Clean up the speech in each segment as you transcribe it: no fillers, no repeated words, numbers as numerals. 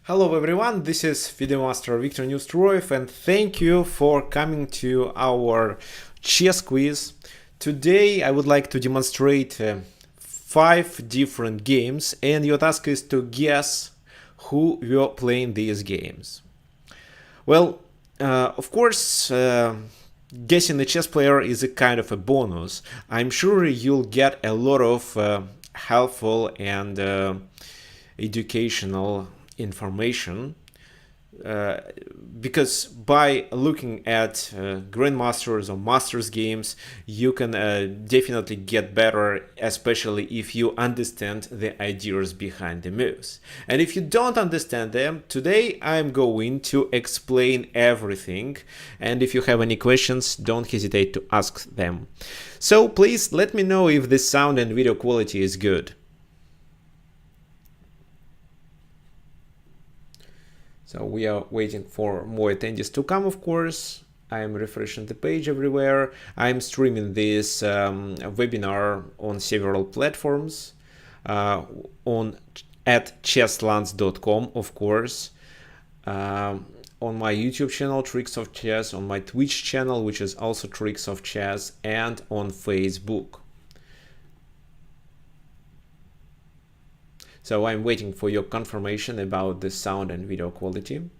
Hello everyone, this is FIDE Master Viktor Neustroyev and thank you for coming to our chess quiz. Today I would like to demonstrate 5 different games and your task is to guess who will playing these games. Well, of course, guessing the chess player is a kind of a bonus. I'm sure you'll get a lot of helpful and educational information because by looking at grandmasters or masters games you can definitely get better, especially if you understand the ideas behind the moves. And if you don't understand them, today I'm going to explain everything, and if you have any questions, don't hesitate to ask them. So please let me know if the sound and video quality is good. So we are waiting for more attendees to come, of course. I'm refreshing the page everywhere. I'm streaming this webinar on several platforms, at chesslands.com, of course, on my YouTube channel, Tricks of Chess, on my Twitch channel, which is also Tricks of Chess, and on Facebook. So I'm waiting for your confirmation about the sound and video quality.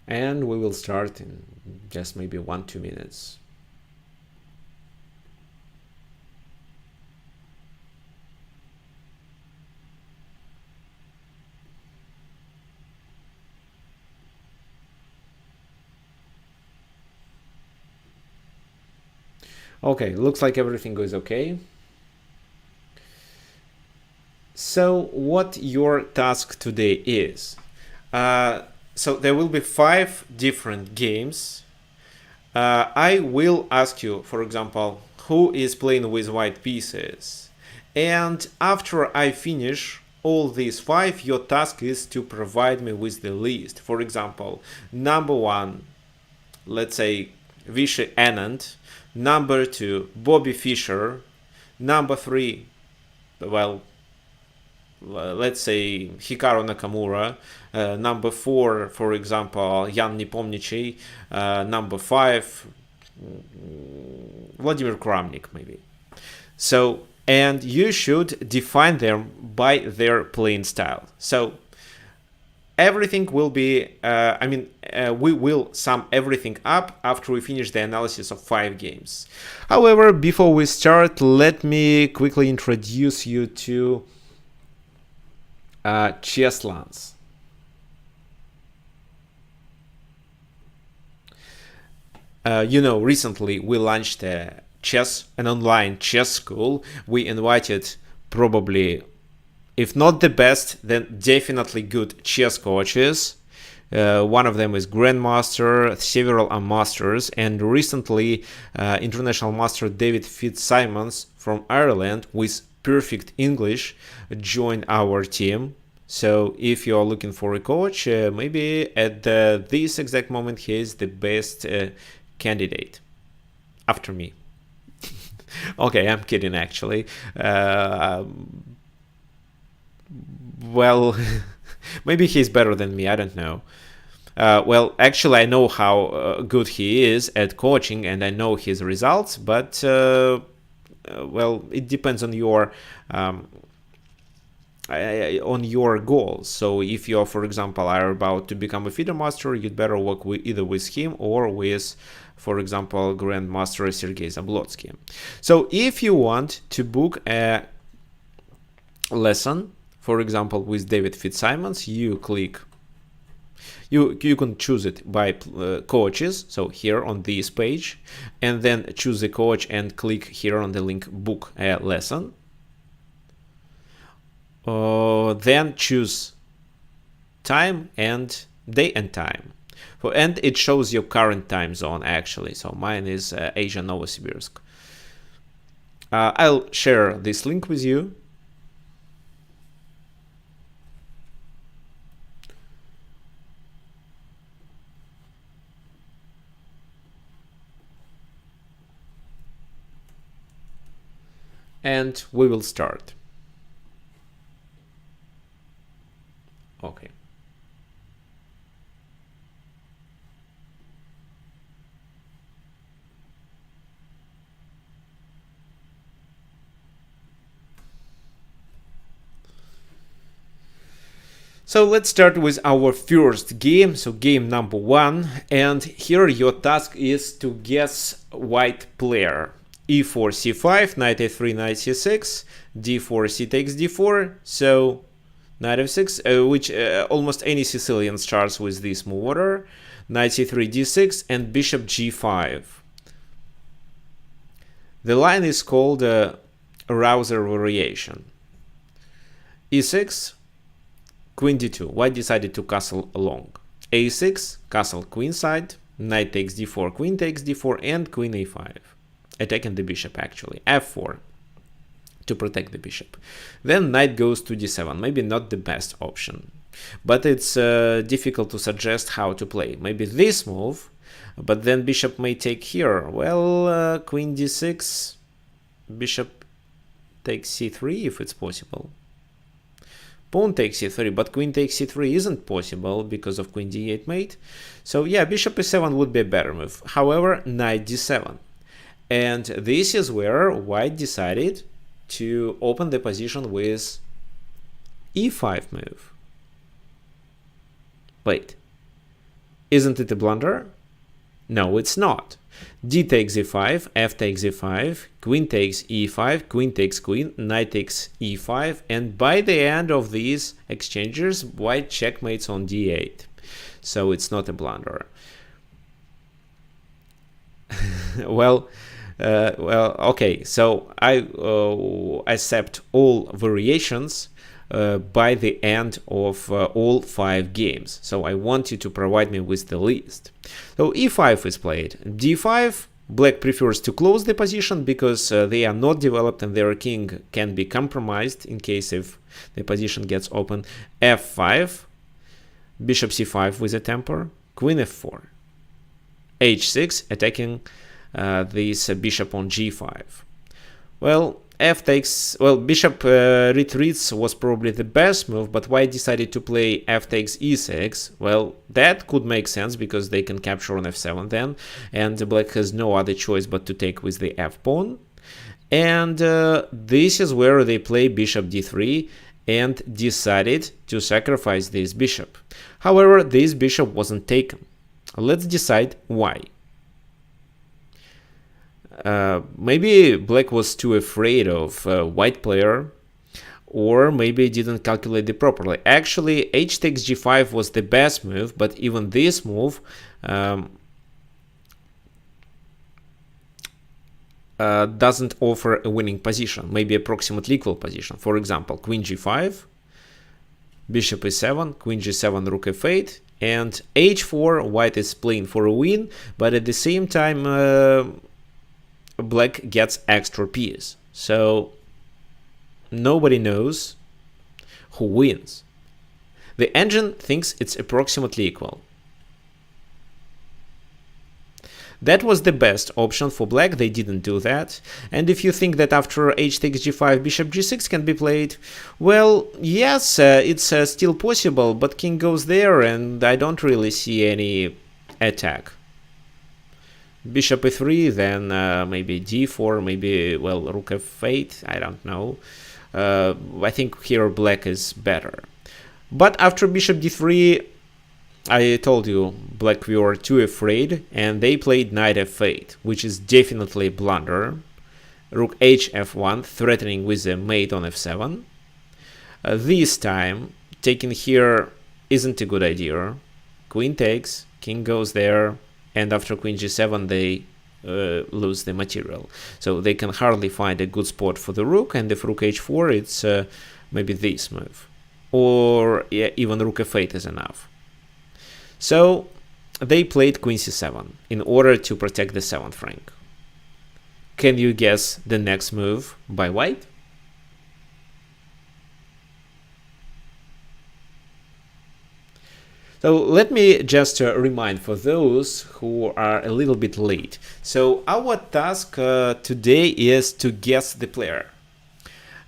And we will start in just maybe 1-2 minutes. Okay, looks like everything goes okay. So what your task today is? So there will be 5 different games. I will ask you, for example, who is playing with white pieces. And after I finish all these 5, your task is to provide me with the list. For example, number 1, let's say Vishy Anand. Number 2, Bobby Fischer. Number 3, well, let's say Hikaru Nakamura. Number 4, for example, Jan Nepomniachtchi. Number 5, Vladimir Kramnik, maybe. So, and you should define them by their playing style. So everything will be, we will sum everything up after we finish the analysis of 5 games. However, before we start, let me quickly introduce you to Chesslands. Recently we launched an online chess school. We invited probably, if not the best, then definitely good chess coaches. One of them is Grandmaster, several are Masters, and recently International Master David Fitzsimons from Ireland with perfect English joined our team. So if you are looking for a coach, maybe at this exact moment he is the best candidate after me. Okay, I'm kidding actually. Well, maybe he's better than me, I don't know. Well, actually, I know how good he is at coaching and I know his results, but, well, it depends on your goals. So if you, for example, are about to become a FIDE master, you'd better work either with him or with, for example, Grandmaster Sergei Zablotsky. So if you want to book a lesson, for example, with David Fitzsimons, you click, you can choose it by coaches, so here on this page, and then choose the coach and click here on the link book a lesson. Then choose time and day and time. And it shows your current time zone actually, so mine is Asia Novosibirsk. I'll share this link with you. and we will start. Okay. So let's start with our first game, so game number 1, and here your task is to guess white player. e4, c5, knight a3, knight c6, d4, c takes d4, so knight f6, which almost any Sicilian starts with this move order, knight c3, d6, and bishop g5. The line is called Rouser variation. e6, queen d2, white decided to castle along. a6, castle queenside, knight takes d4, queen takes d4, and queen a5, attacking the bishop actually. f4 to protect the bishop. Then knight goes to d7, maybe not the best option, but it's difficult to suggest how to play. Maybe this move, but then bishop may take here. Well, queen d6, bishop takes c3 if it's possible. Pawn takes c3, but queen takes c3 isn't possible because of queen d8 mate. So yeah, bishop e7 would be a better move. However, knight d7. And this is where white decided to open the position with e5 move. Wait, isn't it a blunder? No, it's not. D takes e5, f takes e5, queen takes e5, queen takes queen, knight takes e5, and by the end of these exchanges, white checkmates on d8. So it's not a blunder. well, okay. So I accept all variations by the end of all 5 games. So I want you to provide me with the list. So e5 is played. d5, black prefers to close the position because they are not developed and their king can be compromised in case if the position gets open. f5, bishop c5 with a temper, queen f4, h6, attacking this bishop on g5. Well, f takes, well, bishop retreats was probably the best move, but white decided to play f takes e6. Well, that could make sense because they can capture on f7 then, and black has no other choice but to take with the f pawn. And this is where they play bishop d3 and decided to sacrifice this bishop. However, this bishop wasn't taken. Let's decide why. Maybe black was too afraid of white player, or maybe didn't calculate it properly. Actually, h takes g5 was the best move, but even this move doesn't offer a winning position, maybe approximately equal position. For example, queen g5, bishop e7, queen g7, rook f8, and h4, white is playing for a win, but at the same time black gets extra piece. So nobody knows who wins. The engine thinks it's approximately equal. That was the best option for black, they didn't do that. And if you think that after h takes g5, bishop g6 can be played, well, yes, it's still possible, but king goes there and I don't really see any attack. Bishop e3, then maybe d4, maybe, well, rook f8, I don't know. I think here black is better. But after bishop d3, I told you, black were too afraid, and they played knight f8, which is definitely a blunder. Rook h f1, threatening with a mate on f7. This time, taking here isn't a good idea. Queen takes, king goes there, and after queen g7 they lose the material. So they can hardly find a good spot for the rook, and if rook h4, it's maybe this move. Or yeah, even rook f8 is enough. So they played queen c7 in order to protect the 7th rank. Can you guess the next move by white? So let me just remind for those who are a little bit late. So our task today is to guess the player.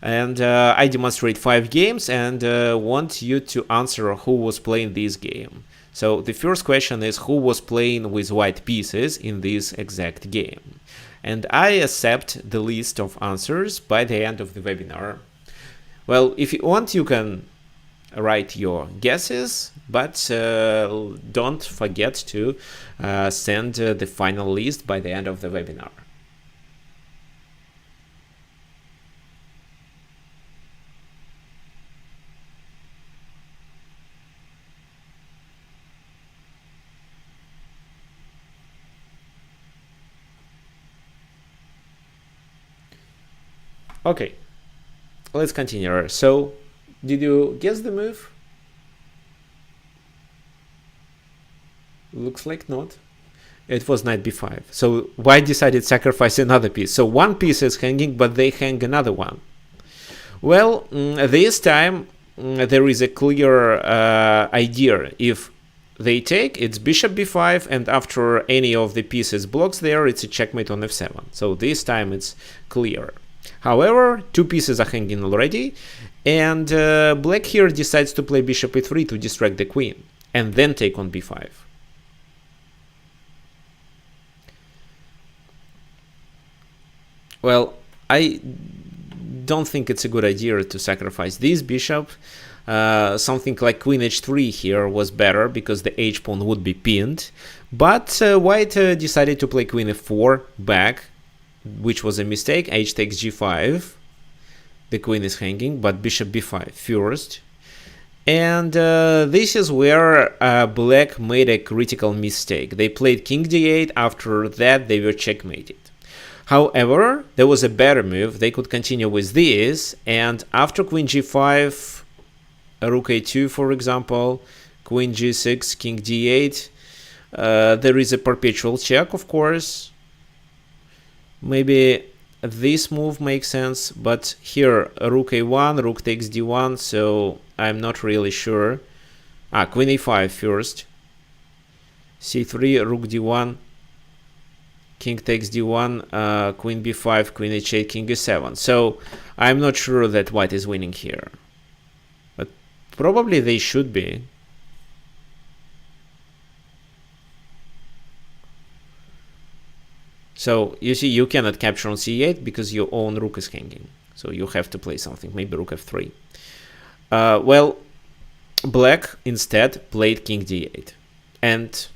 And I demonstrate 5 games and want you to answer who was playing this game. So the first question is who was playing with white pieces in this exact game. And I accept the list of answers by the end of the webinar. Well, if you want, you can write your guesses, but don't forget to send the final list by the end of the webinar. Okay, let's continue. So, did you guess the move? Looks like not. It was knight b5. So white decided to sacrifice another piece. So one piece is hanging, but they hang another one. Well, this time there is a clear idea. If they take, it's bishop b5, and after any of the pieces blocks there, it's a checkmate on f7. So this time it's clear. However, 2 pieces are hanging already, and black here decides to play bishop e3 to distract the queen, and then take on b5. Well, I don't think it's a good idea to sacrifice this bishop. Something like queen h3 here was better because the h-pawn would be pinned, but white decided to play queen f4 back, which was a mistake. H takes g5. The queen is hanging, but bishop b5 first. And this is where black made a critical mistake. They played king d8. After that, they were checkmated. However, there was a better move. They could continue with this, and after queen g5, rook a2, for example, queen g6, king d8, there is a perpetual check, of course. Maybe this move makes sense, but here rook a1, rook takes d1, so I'm not really sure. Queen a5 first, c3, rook d1, king takes d1, queen b5, queen h8, king e7. So I'm not sure that white is winning here, but probably they should be. So you see, you cannot capture on c8 because your own rook is hanging. So you have to play something, maybe rook f3. Well, black instead played king d8, and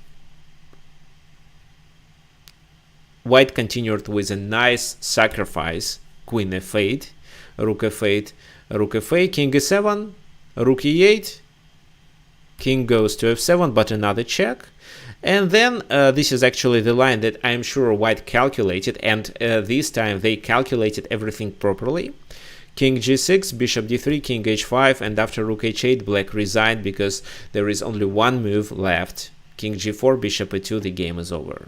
white continued with a nice sacrifice, queen f8, rook f8, rook f8, king e7, rook e8, king goes to f7, but another check. And then this is actually the line that I'm sure white calculated, and this time they calculated everything properly. King g6, bishop d3, king h5, and after rook h8, black resigned because there is only one move left. King g4, bishop e2, the game is over.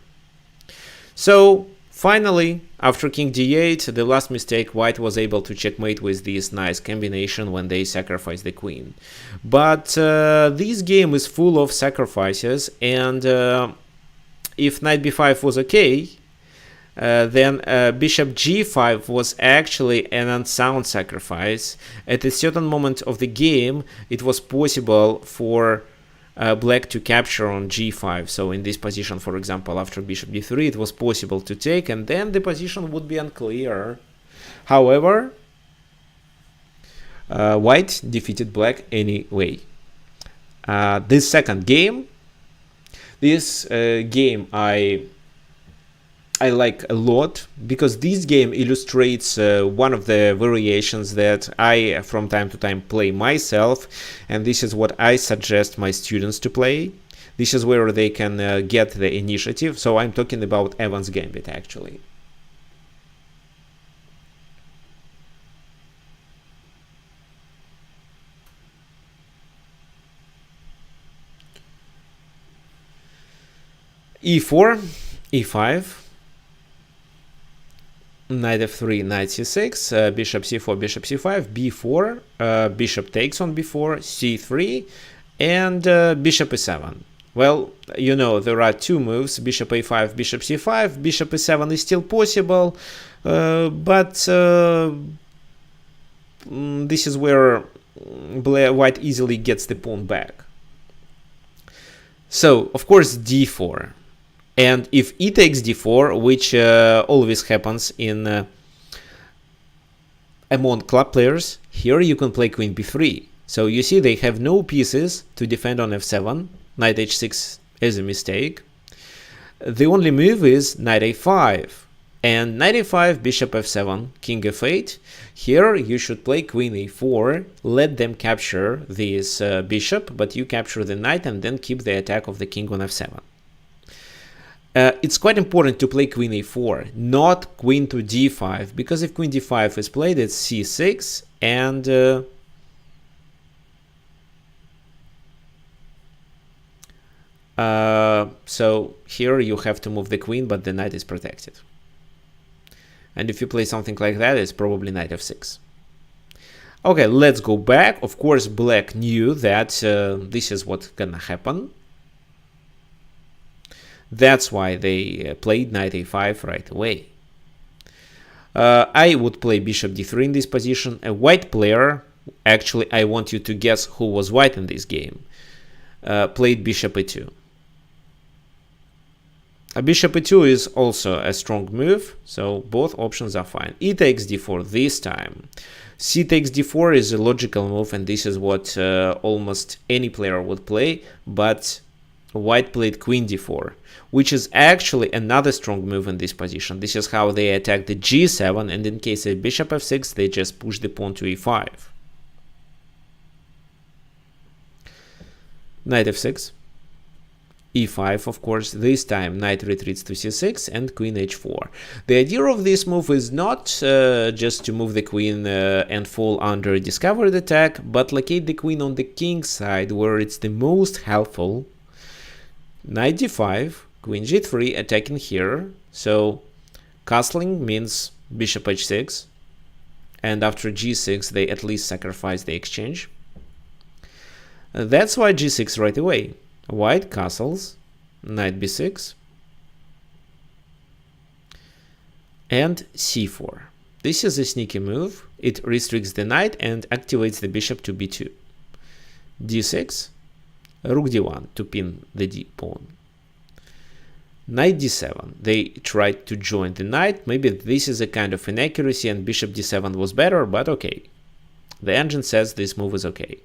So finally, after king d8, the last mistake, white was able to checkmate with this nice combination when they sacrificed the queen. But this game is full of sacrifices, and if knight b5 was okay, then bishop g5 was actually an unsound sacrifice. At a certain moment of the game, it was possible for black to capture on g5. So in this position, for example, after bishop d3, it was possible to take, and then the position would be unclear. However, white defeated black anyway. This second game, I like a lot, because this game illustrates one of the variations that I from time to time play myself, and this is what I suggest my students to play. This is where they can get the initiative. So I'm talking about Evans Gambit, actually. e4, e5, knight f3, knight c6, bishop c4, bishop c5, b4, bishop takes on b4, c3, and bishop e7. Well, you know, there are two moves, bishop a5, bishop c5, bishop e7 is still possible, but this is where white easily gets the pawn back. So, of course, d4. And if e takes d4, which always happens in among club players, here you can play queen b3. So you see they have no pieces to defend on f7. Knight h6 is a mistake. The only move is knight a5. And knight a5, bishop f7, king f8. Here you should play queen a4, let them capture this bishop, but you capture the knight and then keep the attack of the king on f7. It's quite important to play queen a4, not queen to d5, because if queen d5 is played, it's c6, and so here you have to move the queen, but the knight is protected. And if you play something like that, it's probably knight f6. Okay, let's go back. Of course, black knew that this is what's gonna happen. That's why they played knight a5 right away. I would play bishop d3 in this position. A white player, actually I want you to guess who was white in this game, played bishop a2. A bishop e2 is also a strong move, so both options are fine. E takes d4 this time. C takes d4 is a logical move, and this is what almost any player would play, but white played queen d4, which is actually another strong move in this position. This is how they attack the g7, and in case of bishop f6, they just push the pawn to e5. Knight f6. e5, of course. This time knight retreats to c6 and queen h4. The idea of this move is not just to move the queen and fall under a discovered attack, but locate the queen on the king side where it's the most helpful. Knight d5, queen g3, attacking here. So castling means bishop h6, and after g6 they at least sacrifice the exchange. That's why g6 right away. White castles, knight b6, and c4. This is a sneaky move. It restricts the knight and activates the bishop to b2. d6, rook d1 to pin the d pawn. Knight d7. They tried to join the knight. Maybe this is a kind of inaccuracy and bishop d7 was better, but okay. The engine says this move is okay.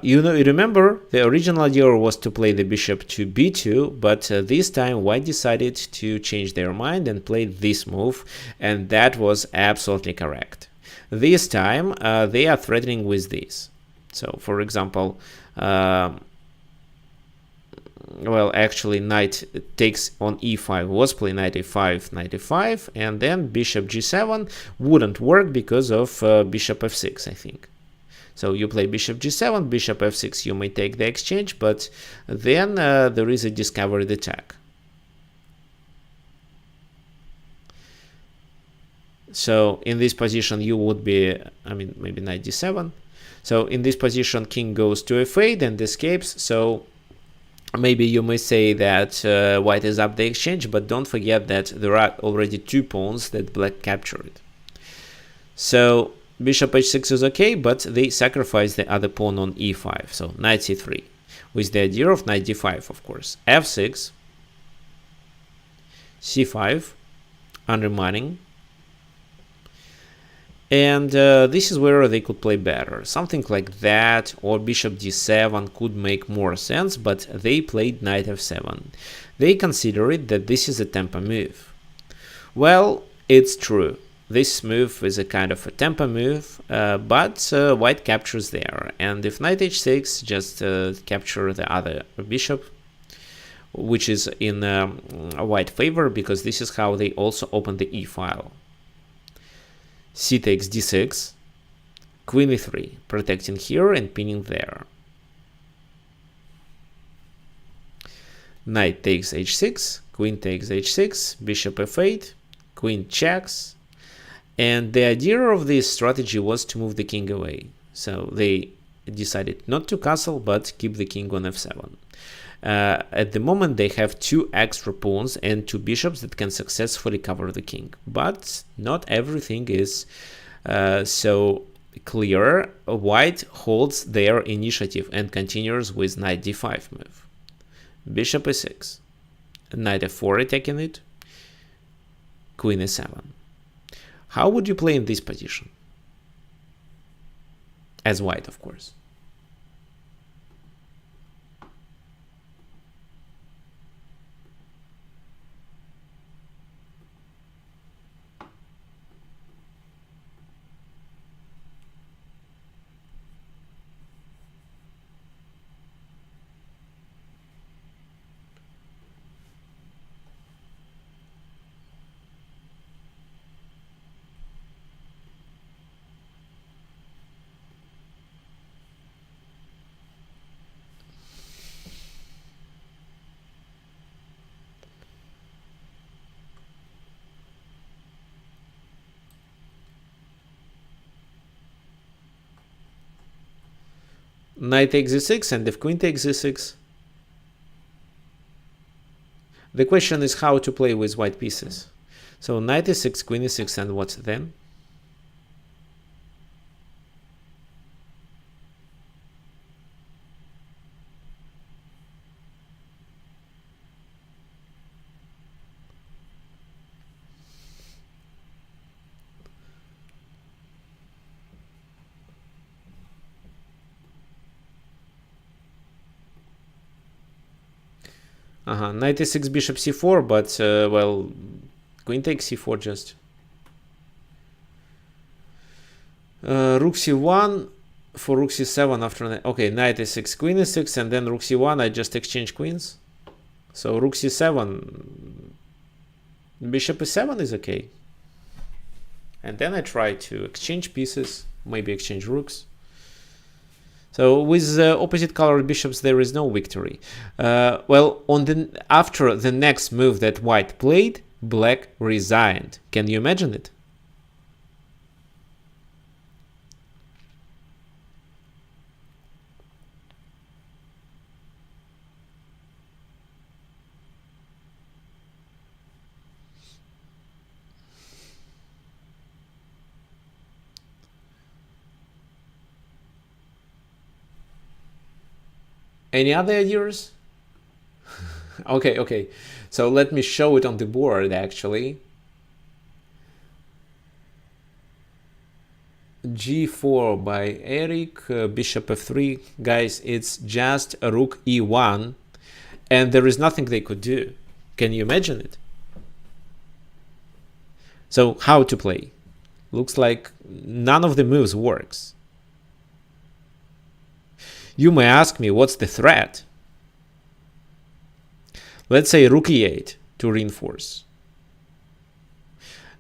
You remember the original idea was to play the bishop to b2, but this time white decided to change their mind and played this move, and that was absolutely correct. This time they are threatening with this. So for example, well, actually knight takes on e5 was played knight a5, and then bishop g7 wouldn't work because of bishop f6, I think. So you play bishop g7, bishop f6, you may take the exchange, but then there is a discovered attack. So in this position you would be, I mean, maybe knight d7. So in this position king goes to f8 and escapes. So maybe you may say that white is up the exchange, but don't forget that there are already two pawns that black captured. So bishop h6 is okay, but they sacrifice the other pawn on e5. So knight c3, with the idea of knight d5, of course. f6, c5, undermining. And this is where they could play better. Something like that, or bishop d7 could make more sense, but they played knight f7. They considered that this is a tempo move. Well, it's true. This move is a kind of a tempo move, but white captures there. And if knight h6, just capture the other bishop, which is in a white favor, because this is how they also open the e file. C takes d6, queen e3, protecting here and pinning there. Knight takes h6, queen takes h6, bishop f8, queen checks. And the idea of this strategy was to move the king away. So they decided not to castle, but keep the king on f7. At the moment, they have two extra pawns and two bishops that can successfully cover the king. But not everything is So clear, white holds their initiative and continues with knight d5 move. Bishop e6, knight f4 attacking it, queen e7. How would you play in this position? As white, of course. Knight takes e6, and if queen takes e6, the question is how to play with white pieces. So knight e6, queen e6, and what's then? Knight e6, bishop c4, but well, queen takes c4 just. Rook c1 for rook c7 after. Okay, knight e6, queen e6, and then rook c1. I just exchange queens. So rook c7, bishop e7 is okay. And then I try to exchange pieces, maybe exchange rooks. So with opposite colored bishops, there is no victory. Well, after the next move that white played, black resigned. Can you imagine it? Any other ideas? Okay. So let me show it on the board, actually. G4 by Eric, bishop f3. Guys, it's just rook e1, and there is nothing they could do. Can you imagine it? So how to play? Looks like none of the moves works. You may ask me, what's the threat? Let's say rook e8 to reinforce.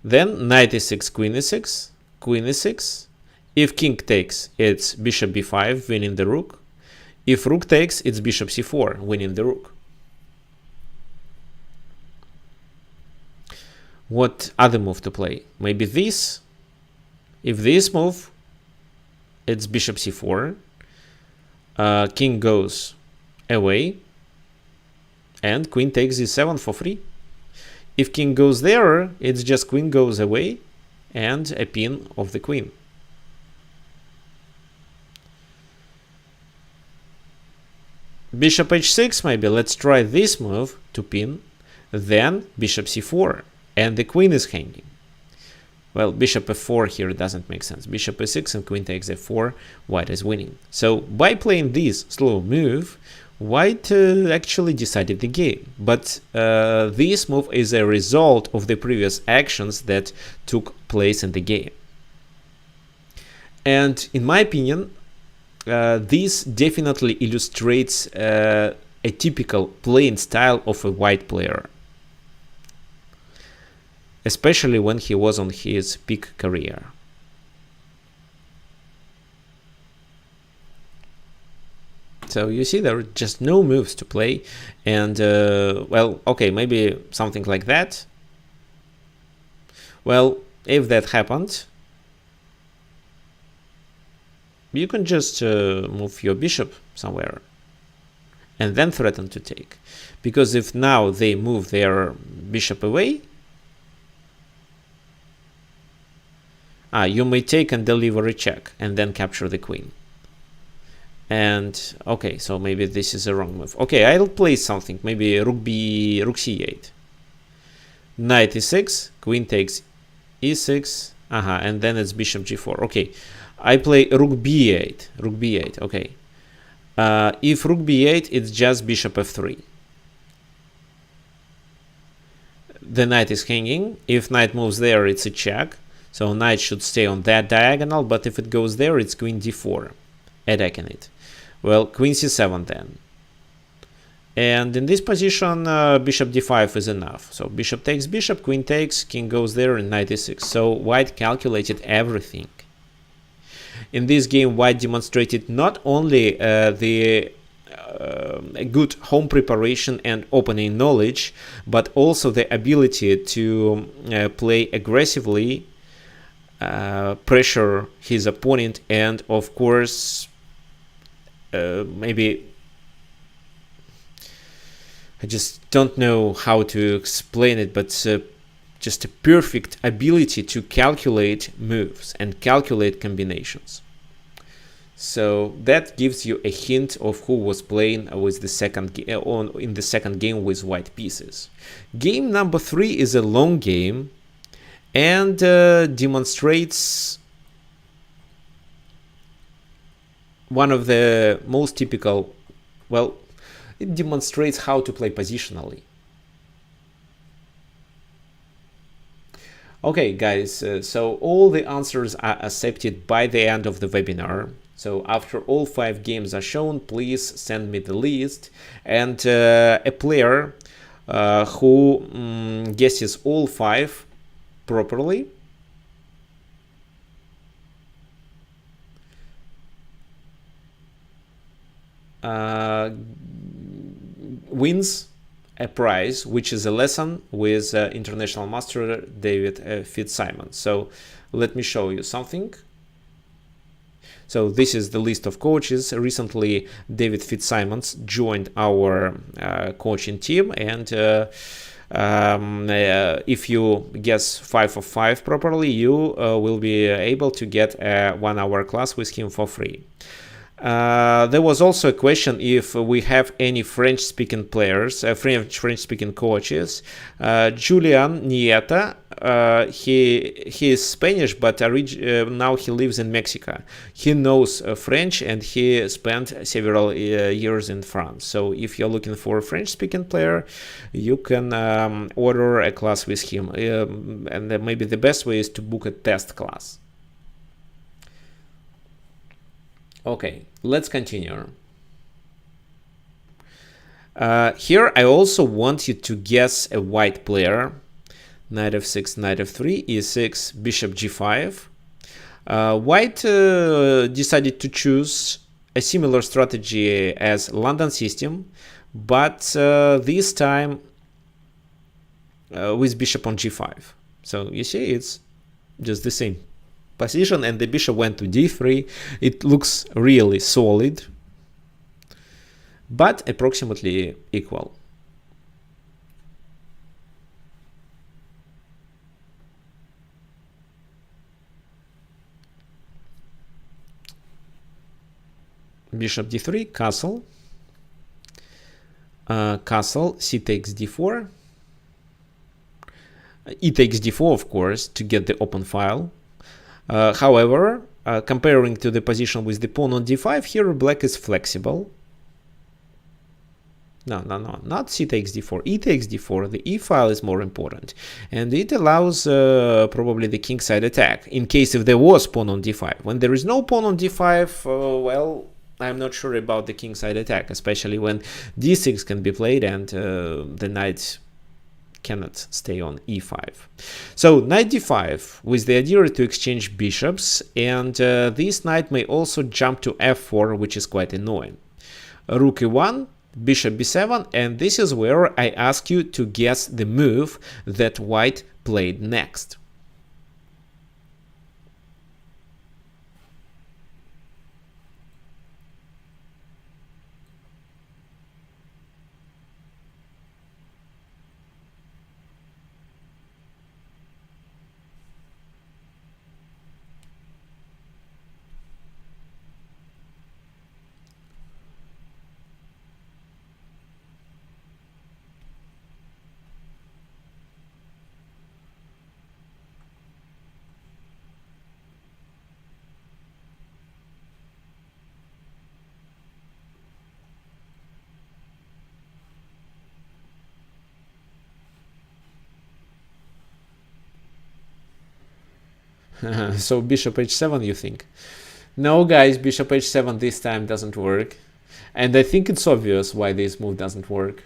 Then knight e6, queen e6, queen e6. If king takes, it's bishop b5, winning the rook. If rook takes, it's bishop c4, winning the rook. What other move to play? Maybe this. If this move, it's bishop c4. King goes away, and queen takes e7 for free. If king goes there, it's just queen goes away, and a pin of the queen. Bishop h6, maybe. Let's try this move to pin, then bishop c4, and the queen is hanging. Well, bishop f4 here doesn't make sense. Bishop e6 and queen takes f4, white is winning. So by playing this slow move, white actually decided the game. But this move is a result of the previous actions that took place in the game. And in my opinion, this definitely illustrates a typical playing style of a white player, especially when he was on his peak career. So you see, there are just no moves to play, and well, okay, maybe something like that. Well, if that happened, you can just move your bishop somewhere and then threaten to take, because if now they move their bishop away, You may take and deliver a check and then capture the queen. And okay, so maybe this is a wrong move. Okay, I'll play something. Maybe rook c8. Knight e6, queen takes e6. And then it's bishop g4. Okay, I play rook b8. Rook b8. Okay. If rook b8, it's just bishop f3. The knight is hanging. If knight moves there, it's a check. So knight should stay on that diagonal, but if it goes there, it's queen d4, attacking it. Well, queen c7 then. And in this position, bishop d5 is enough. So bishop takes bishop, queen takes, king goes there, and knight e6. So white calculated everything. In this game, white demonstrated not only the good home preparation and opening knowledge, but also the ability to play aggressively, pressure his opponent, and of course, maybe I just don't know how to explain it, but just a perfect ability to calculate moves and calculate combinations. So that gives you a hint of who was playing with the in the second game with white pieces. Game number 3 is a long game and demonstrates one of the most typical, well, it demonstrates how to play positionally. Okay, guys, so all the answers are accepted by the end of the webinar. So after all 5 games are shown, please send me the list, and a player who guesses all 5 properly wins a prize, which is a lesson with international master David Fitzsimons. So let me show you something. So this is the list of coaches. Recently, David Fitzsimons joined our coaching team, and if you guess 5 of 5 properly, you will be able to get a 1-hour class with him for free. There was also a question if we have any French-speaking players, French-speaking coaches. Julian Nieta, he is Spanish, but now he lives in Mexico. He knows French, and he spent several years in France. So if you're looking for a French-speaking player, you can order a class with him. And maybe the best way is to book a test class. Okay, let's continue. Here I also want you to guess a white player. Knight f6, knight f3, e6, bishop g5. White decided to choose a similar strategy as London system, but this time with bishop on g5. So you see, it's just the same position, and the bishop went to d3. It looks really solid, but approximately equal. Bishop d3, castle, castle, c takes d4, e takes d4, of course, to get the open file. However, comparing to the position with the pawn on d5, here black is flexible. No, not c takes d4, e takes d4. The e file is more important, and it allows probably the kingside attack in case if there was pawn on d5. When there is no pawn on d5, well, I'm not sure about the kingside attack, especially when d6 can be played and the knight cannot stay on e5. So knight d5 with the idea to exchange bishops, and this knight may also jump to f4, which is quite annoying. Rook e1, bishop b7, and this is where I ask you to guess the move that white played next. So bishop h7, you think? No, guys, bishop h7 this time doesn't work. And I think it's obvious why this move doesn't work.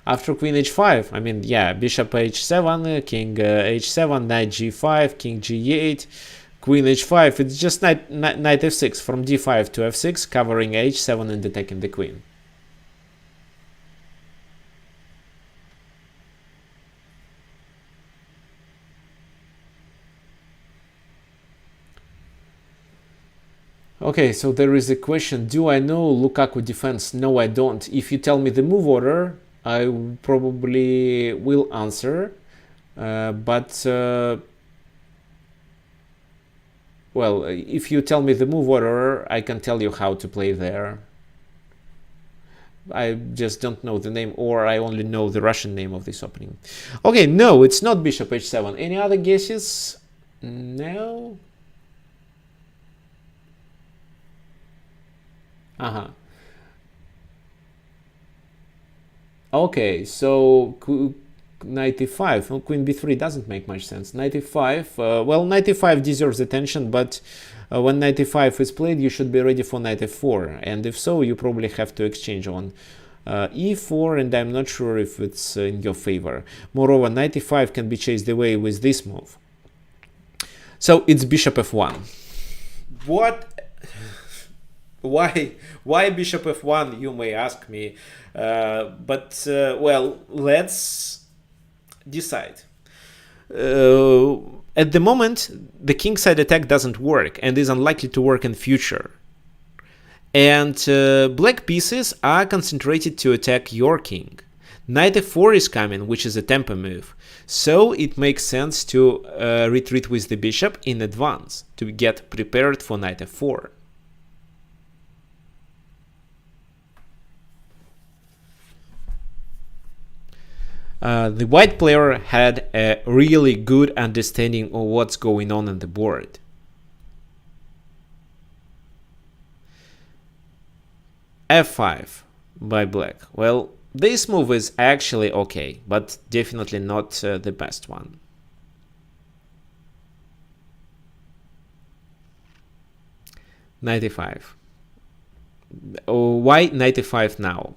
After queen h5, I mean, yeah, bishop h7, king h7, knight g5, king g8, queen h5. It's just knight f6 from d5 to f6, covering h7 and attacking the queen. Okay, so there is a question. Do I know Lukaku defense? No, I don't. If you tell me the move order, I probably will answer. Well, if you tell me the move order, I can tell you how to play there. I just don't know the name, or I only know the Russian name of this opening. Okay, no, it's not bishop h7. Any other guesses? No? Okay, so knight e5, well, queen b3 doesn't make much sense. Knight e5, well, knight e5 deserves attention, but when knight e5 is played, you should be ready for knight f4, and if so, you probably have to exchange on e4, and I'm not sure if it's in your favor. Moreover, knight e5 can be chased away with this move. So it's bishop f1. What? Why bishop f1, you may ask me, well, let's decide. At the moment, the kingside attack doesn't work and is unlikely to work in future. And black pieces are concentrated to attack your king. Knight f4 is coming, which is a tempo move. So it makes sense to retreat with the bishop in advance to get prepared for knight f4. The white player had a really good understanding of what's going on the board. f5 by black. Well, this move is actually okay, but definitely not the best one. Knight e5. Why knight e5 now?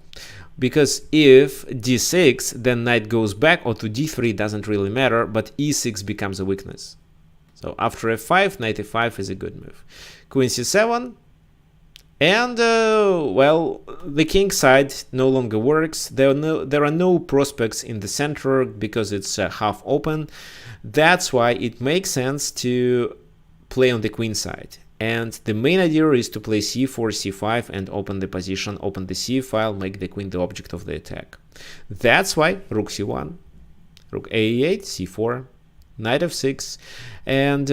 Because if d6, then knight goes back, or to d3 doesn't really matter, but e6 becomes a weakness. So after f5, knight e5 is a good move. Queen c7, and well, the king side no longer works. There are no prospects in the center because it's half open. That's why it makes sense to play on the queen side. And the main idea is to play c4, c5 and open the position, open the c file, make the queen the object of the attack. That's why rook c1, rook a8, c4, knight f6, and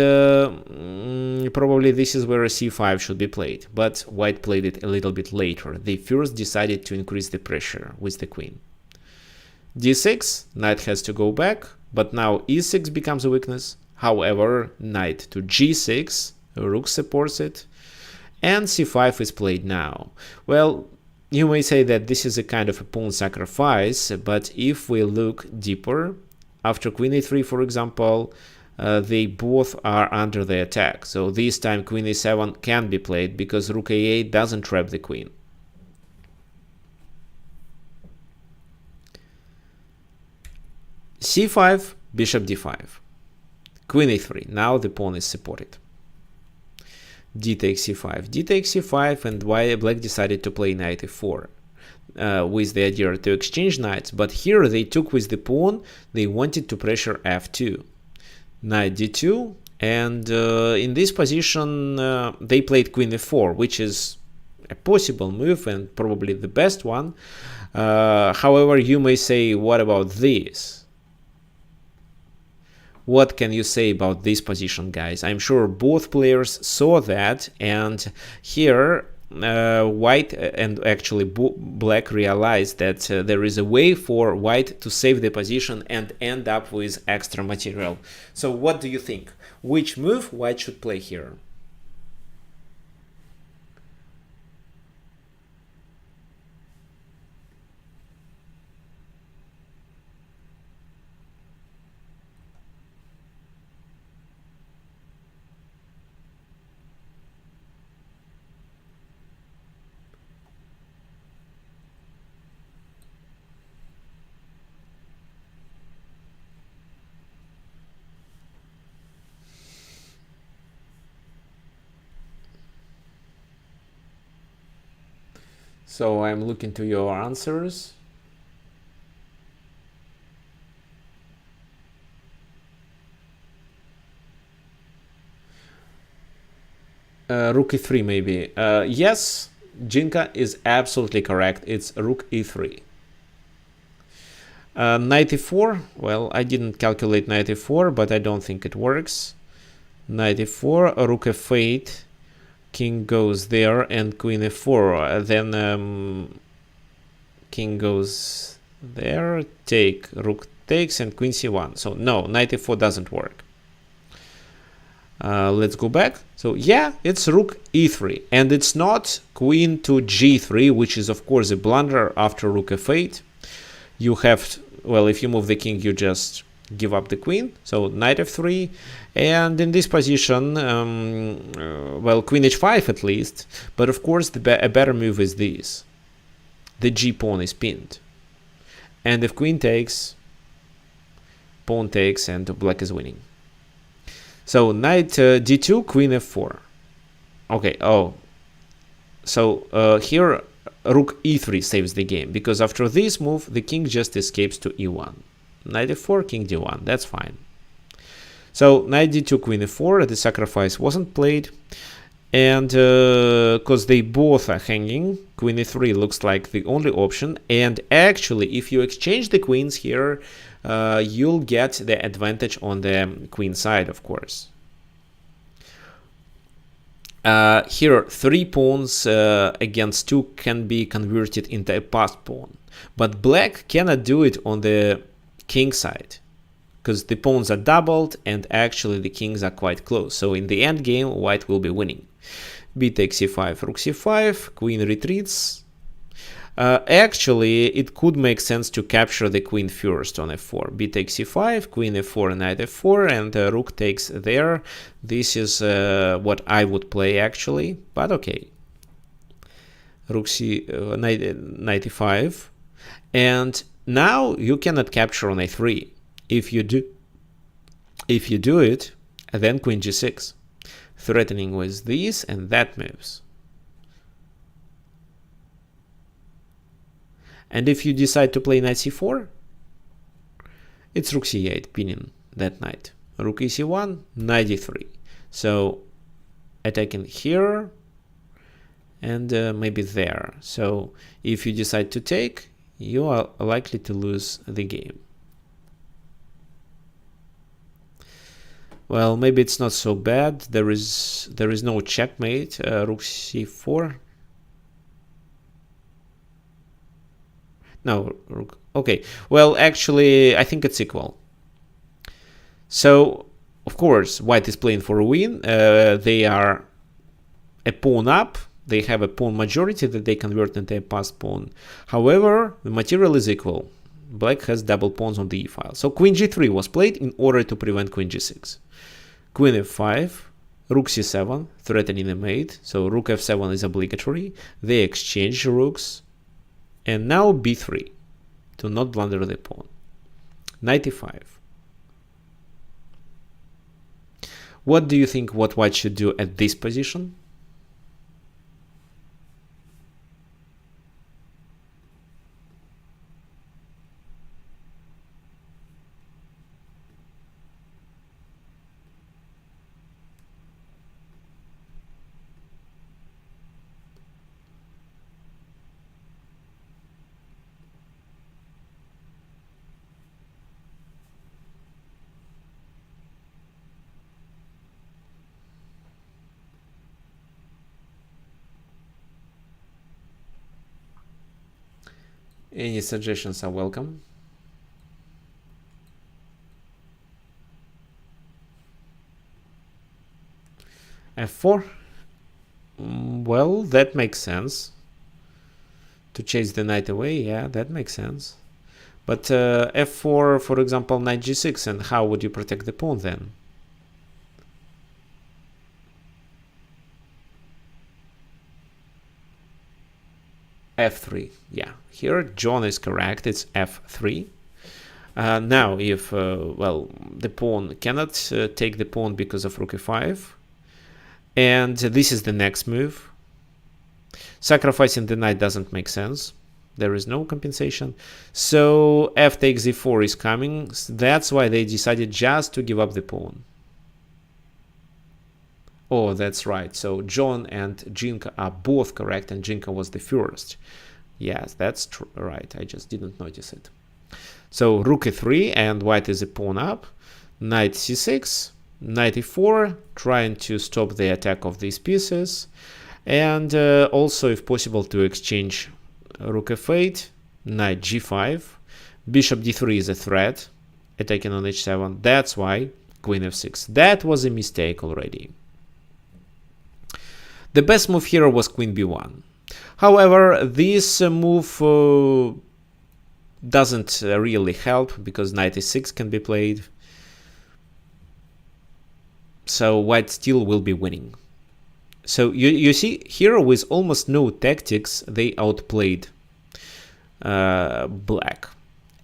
probably this is where a c5 should be played, but white played it a little bit later. They first decided to increase the pressure with the queen. d6, knight has to go back, but now e6 becomes a weakness. However, knight to g6, rook supports it, and c5 is played now. Well, you may say that this is a kind of a pawn sacrifice, but if we look deeper, after queen a3, for example, they both are under the attack. So this time queen a7 can be played because rook a8 doesn't trap the queen. c5, bishop d5, queen a3. Now the pawn is supported. d takes c5, d takes c5, and why black decided to play knight e4 with the idea to exchange knights, but here they took with the pawn, they wanted to pressure f2. Knight d2, and in this position they played queen e4, which is a possible move and probably the best one. However, you may say, what about this? What can you say about this position, guys? I'm sure both players saw that, and here white and actually black realized that there is a way for white to save the position and end up with extra material. So what do you think? Which move white should play here? So I'm looking to your answers. Rook e3 maybe. Yes, Jinka is absolutely correct. It's rook e3. Knight e4. Well, I didn't calculate knight e4, but I don't think it works. Knight e4, rook f8, king goes there, and queen e4. Then king goes there, take, rook takes, and queen c1. So no, knight e4 doesn't work. Let's go back. So yeah, it's rook e3, and it's not queen to g3, which is of course a blunder after rook f8. You have, well, if you move the king, you just give up the queen. So knight f3, and in this position, well, queen h5 at least, but of course a better move is this. The g pawn is pinned, and if queen takes, pawn takes, and black is winning. So knight d2, queen f4. Okay, oh, so here rook e3 saves the game, because after this move the king just escapes to e1. Knight f4, king d1, that's fine. So knight d2, queen f4, the sacrifice wasn't played, and because they both are hanging, queen e3 looks like the only option, and actually if you exchange the queens here, you'll get the advantage on the queen side, of course. Here 3 pawns against 2 can be converted into a passed pawn, but black cannot do it on the king side, because the pawns are doubled and actually the kings are quite close. So in the end game, white will be winning. B takes c5, rook c5, queen retreats. Actually, it could make sense to capture the queen first on f4. B takes c5, queen f4, knight f4, and rook takes there. This is what I would play actually, but okay. Rook c, knight e5, and now you cannot capture on a3. If you do it, then queen g6, threatening with this, and that moves. And if you decide to play knight c4, it's rook c8, pinning that knight. Rook ec1, knight d3. So attacking here and maybe there. So if you decide to take, you are likely to lose the game. Well, maybe it's not so bad. There is no checkmate. Rook c4. No, rook. Okay. Well, actually, I think it's equal. So, of course, white is playing for a win. They are a pawn up. They have a pawn majority that they convert into a passed pawn. However, the material is equal. Black has double pawns on the e file. So queen g3 was played in order to prevent queen g6. Queen f5, rook c7, threatening a mate. So rook f7 is obligatory. They exchange rooks. And now b3, to not blunder the pawn. Knight e5. What do you think what white should do at this position? Any suggestions are welcome. f4. Well, that makes sense. To chase the knight away, yeah, that makes sense. But f4, for example, knight g6, and how would you protect the pawn then? f3, yeah. Here, John is correct. It's f3. Now, if, well, the pawn cannot take the pawn because of rook e5. And this is the next move. Sacrificing the knight doesn't make sense. There is no compensation. So f takes e4 is coming. That's why they decided just to give up the pawn. Oh, that's right. So John and Jinka are both correct, and Jinka was the first. Yes, that's right. I just didn't notice it. So rook e3, and white is a pawn up. Knight c6, knight e4, trying to stop the attack of these pieces. And also, if possible, to exchange rook f8, knight g5. Bishop d3 is a threat, attacking on h7. That's why queen f6. That was a mistake already. The best move here was queen b1. However, this move doesn't really help, because knight e6 can be played. So white still will be winning. So you see here, with almost no tactics, they outplayed black.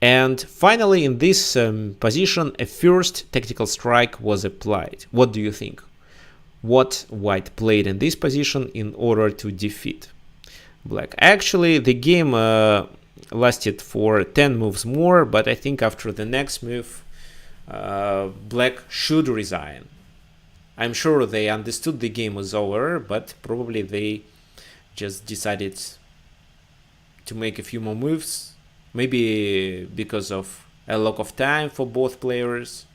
And finally, in this position, a first tactical strike was applied. What do you think? What white played in this position in order to defeat black? Actually, the game lasted for 10 moves more, but I think after the next move, black should resign. I'm sure they understood the game was over, but probably they just decided to make a few more moves, maybe because of a lack of time for both players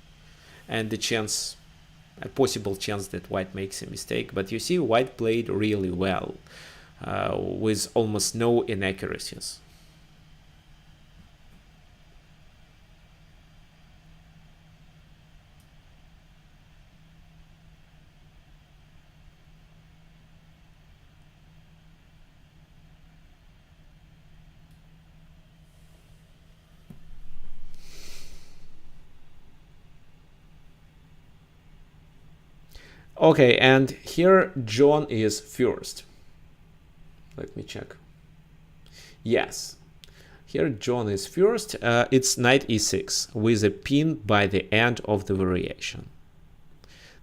and the chance, a possible chance that white makes a mistake. But you see, white played really well with almost no inaccuracies. Okay, and here John is first. Let me check. Yes, here John is first. It's knight e6 with a pin by the end of the variation.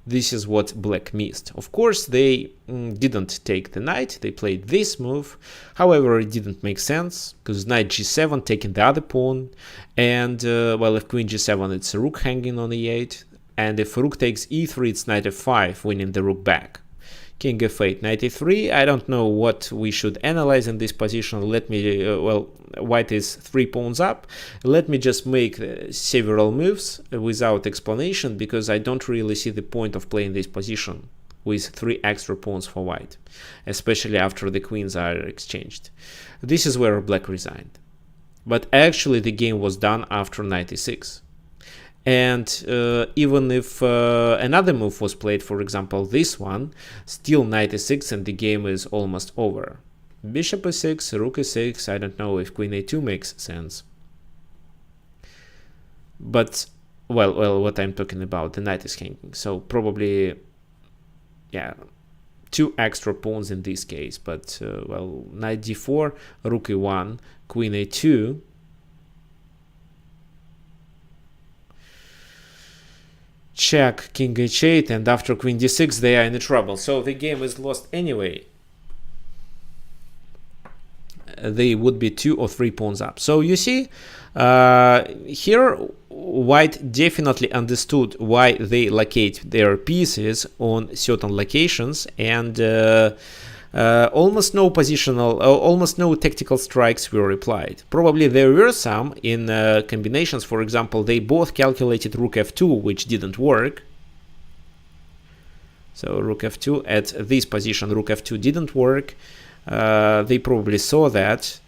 This is what black missed. Of course, they didn't take the knight. They played this move. However, it didn't make sense, because knight g7 taking the other pawn. And, well, if queen g7, it's a rook hanging on e8. And if rook takes e3, it's knight f5, winning the rook back. King f8, knight e3. I don't know what we should analyze in this position. Let me, well, white is 3 pawns up. Let me just make several moves without explanation, because I don't really see the point of playing this position with 3 extra pawns for white, especially after the queens are exchanged. This is where black resigned. But actually the game was done after knight e6. And even if another move was played, for example this one, still knight e6 and the game is almost over. Bishop e6, rook e6, I don't know if queen a2 makes sense. But, well, what I'm talking about, the knight is hanging, so probably, yeah, 2 extra pawns in this case. But, well, knight d4, rook e1, queen a2, check, king h8, and after queen d6 they are in trouble. So the game is lost anyway. They would be 2 or 3 pawns up. So you see, here white definitely understood why they locate their pieces on certain locations, and almost no tactical strikes were applied. Probably there were some in combinations. For example, they both calculated rook f2, which didn't work. So rook f2 at this position, rook f2 didn't work. They probably saw that,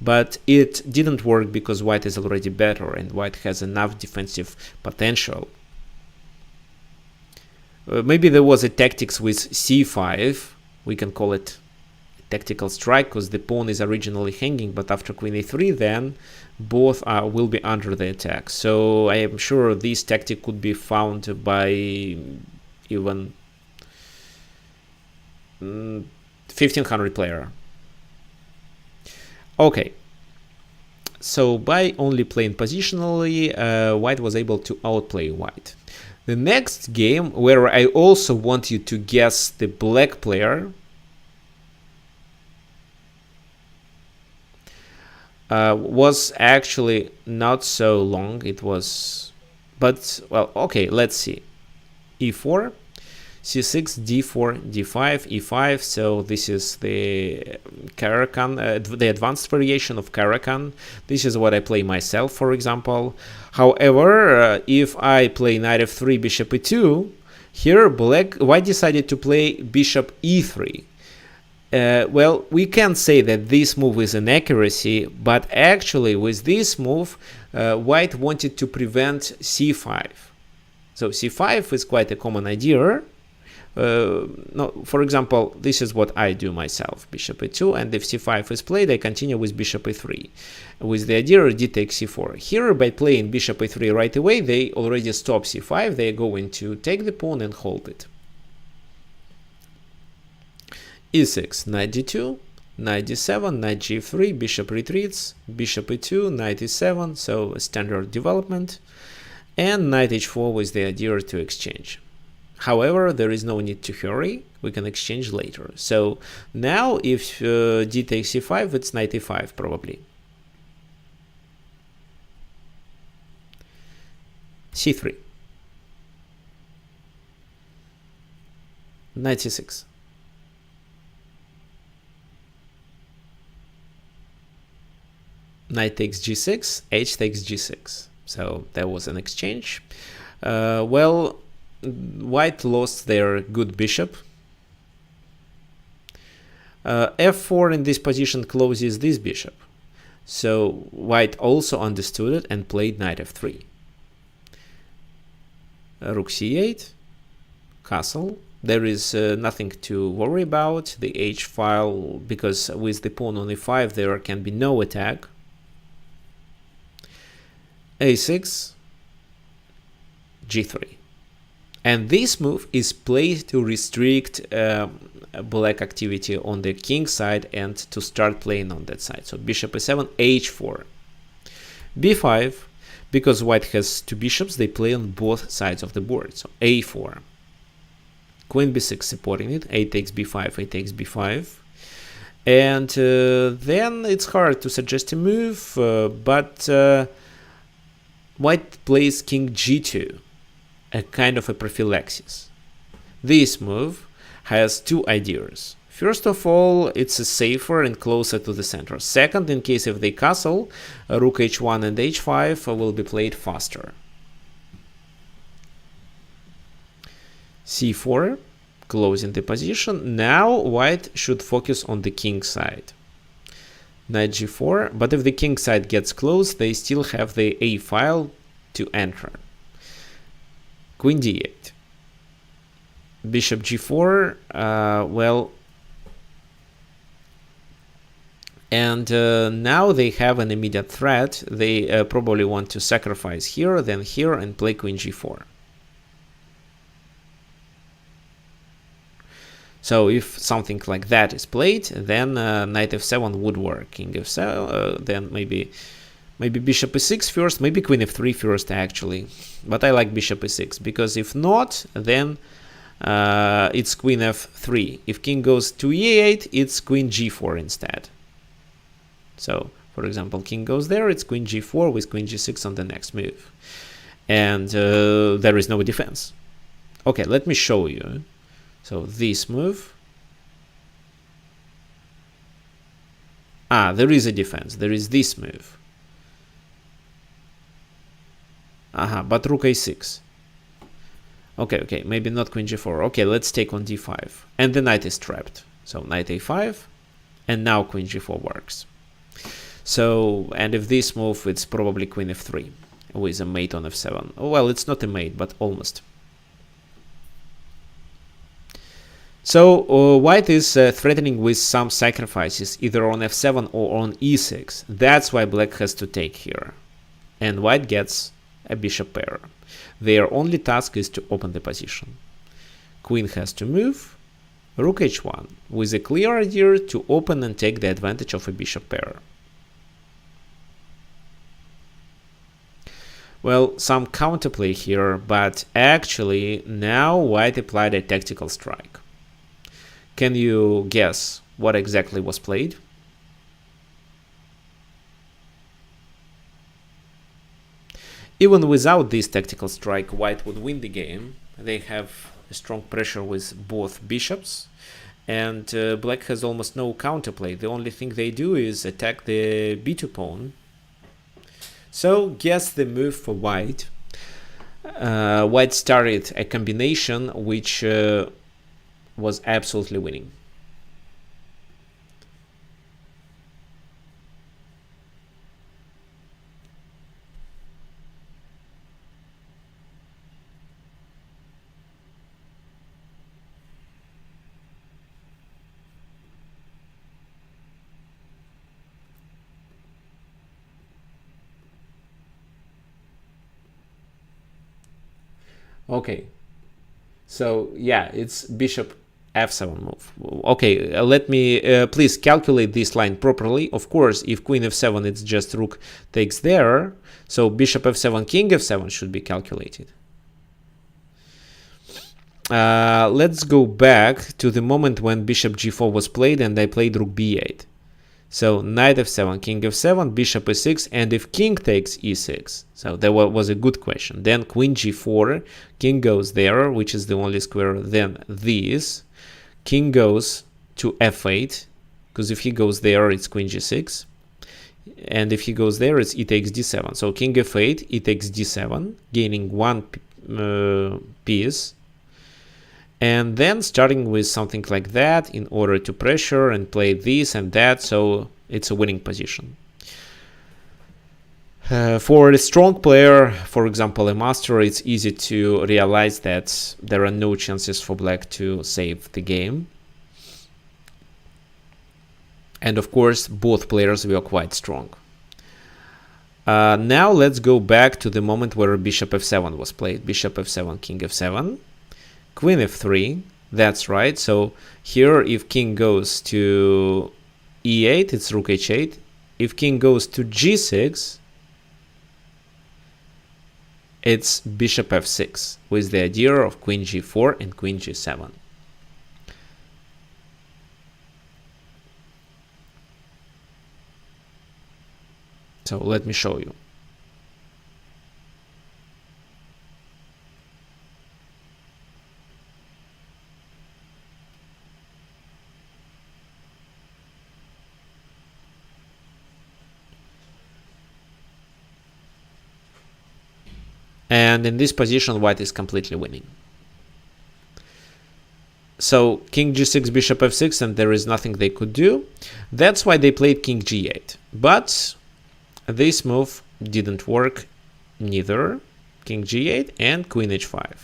but it didn't work because white is already better and white has enough defensive potential. Maybe there was a tactics with c5. We can call it a tactical strike because the pawn is originally hanging, but after queen a3 then both will be under the attack. So I am sure this tactic could be found by even 1500 player. Okay, so by only playing positionally, white was able to outplay white. The next game, where I also want you to guess the black player, was actually not so long. It was, but well, okay, let's see. e4, c6, d4, d5, e5. So this is the Caracan, the advanced variation of Caracan. This is what I play myself, for example. However, if I play knight f3, bishop e2, here white decided to play bishop e3. Well, we can say that this move is an accuracy, but actually with this move, white wanted to prevent c5. So c5 is quite a common idea. No, for example, this is what I do myself, bishop e2, and if c5 is played, I continue with bishop e3, with the idea d takes c4. Here, by playing bishop e3 right away, they already stop c5, they are going to take the pawn and hold it. e6, knight d2, knight d7, knight g3, bishop retreats, bishop e2, knight e7, so a standard development, and knight h4 with the idea to exchange. However, there is no need to hurry, we can exchange later. So now if d takes c5, it's knight e5 probably. c3, knight c6, knight takes g6, h takes g6. So that was an exchange. Well, white lost their good bishop. f4 in this position closes this bishop. So white also understood it and played knight f3. Rook c8, castle. There is nothing to worry about. The h file, because with the pawn on e5 there can be no attack. a6, g3. And this move is played to restrict black activity on the king side and to start playing on that side. So bishop e7, h4. b5, because white has two bishops, they play on both sides of the board. So a4. Queen b6 supporting it, a takes b5, a takes b5. And then it's hard to suggest a move, but white plays king g2. A kind of a prophylaxis. This move has two ideas. First of all, it's safer and closer to the center. Second, in case if they castle, rook h1 and h5 will be played faster. c4, closing the position. Now white should focus on the king side. Knight g4, but if the king side gets close, they still have the a file to enter. Queen d8, bishop g4, well, and now they have an immediate threat. They probably want to sacrifice here, then here, and play queen g4. So if something like that is played, then knight f7 would work. King f7, then maybe bishop e6 first, maybe queen f3 first actually. But I like bishop e6, because if not, then it's queen f3. If king goes to e8, it's queen g4 instead. So, for example, king goes there, it's queen g4 with queen g6 on the next move. And there is no defense. Okay, let me show you. So this move. There is a defense. There is this move. But rook a6. Okay, maybe not queen g4. Okay, let's take on d5. And the knight is trapped. So knight a5. And now queen g4 works. So, and if this move, it's probably queen f3 with a mate on f7. Well, it's not a mate, but almost. So white is threatening with some sacrifices either on f7 or on e6. That's why black has to take here. And white gets a bishop pair. Their only task is to open the position. Queen has to move, rook h1, with a clear idea to open and take the advantage of a bishop pair. Well, some counterplay here, but actually now white applied a tactical strike. Can you guess what exactly was played? Even without this tactical strike, white would win the game. They have a strong pressure with both bishops, and black has almost no counterplay. The only thing they do is attack the b2 pawn. So guess the move for white. White started a combination which was absolutely winning. Okay, so yeah, it's bishop f7 move. Okay, let me please calculate this line properly. Of course, if queen f7, it's just rook takes there, so bishop f7, king f7 should be calculated. Let's go back to the moment when bishop g4 was played and I played rook b8. So knight f7, king f7, bishop e6, and if king takes e6, so that was a good question. Then queen g4, king goes there, which is the only square. Then this, king goes to f8, because if he goes there, it's queen g6, and if he goes there, it's e takes d7. So king f8, e takes d7, gaining one piece. And then starting with something like that in order to pressure and play this and that, so it's a winning position. For a strong player, for example a master, it's easy to realize that there are no chances for black to save the game. And of course both players were quite strong. Now let's go back to the moment where bishop f7 was played. Bishop f7, king f7. Queen f3, that's right. So here if king goes to e8, it's rook h8. If king goes to g6, it's bishop f6 with the idea of queen g4 and queen g7. So let me show you. And in this position, white is completely winning. So king g6, bishop f6, and there is nothing they could do. That's why they played king g8. But this move didn't work neither. King g8 and queen h5.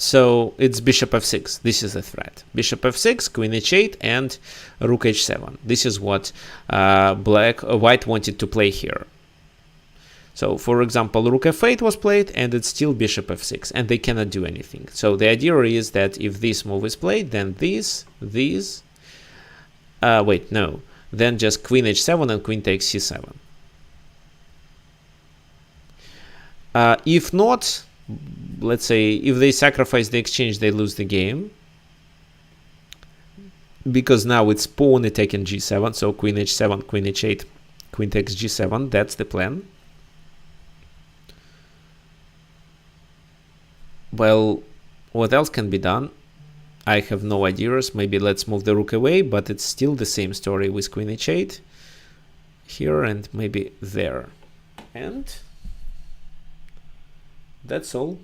So it's bishop f6. This is the threat. Bishop f6, queen h8, and rook h7. This is what white wanted to play here. So, for example, rook f8 was played, and it's still bishop f6, and they cannot do anything. So the idea is that if this move is played, then then just queen h7 and queen takes c7. If not, let's say if they sacrifice the exchange, they lose the game, because now it's pawn attacking g7. So queen h7, queen h8, queen takes g7. That's the plan. Well, what else can be done? I have no ideas. Maybe let's move the rook away, but it's still the same story with queen h8 here and maybe there. And that's all.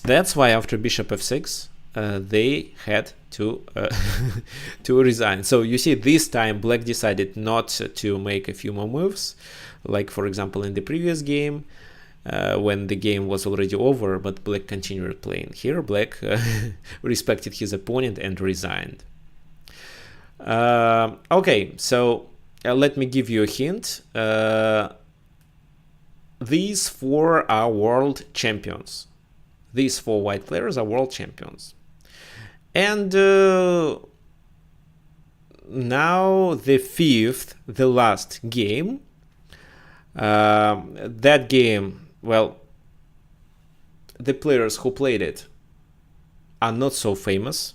That's why after bishop f6 they had to to resign. So you see, this time black decided not to make a few more moves, like for example in the previous game when the game was already over, but black continued playing. Here black respected his opponent and resigned. Okay, so let me give you a hint. These four are world champions. These four white players are world champions. And now the fifth, the last game. That game, well, the players who played it are not so famous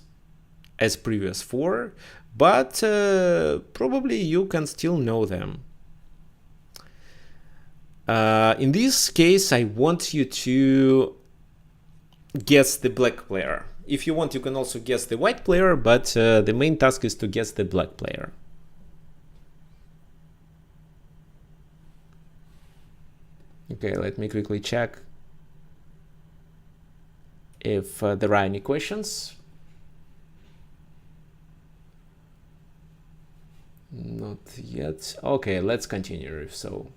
as previous 4, but probably you can still know them. In this case, I want you to guess the black player. If you want, you can also guess the white player, but the main task is to guess the black player. Okay, let me quickly check if there are any questions. Not yet. Okay, let's continue if so.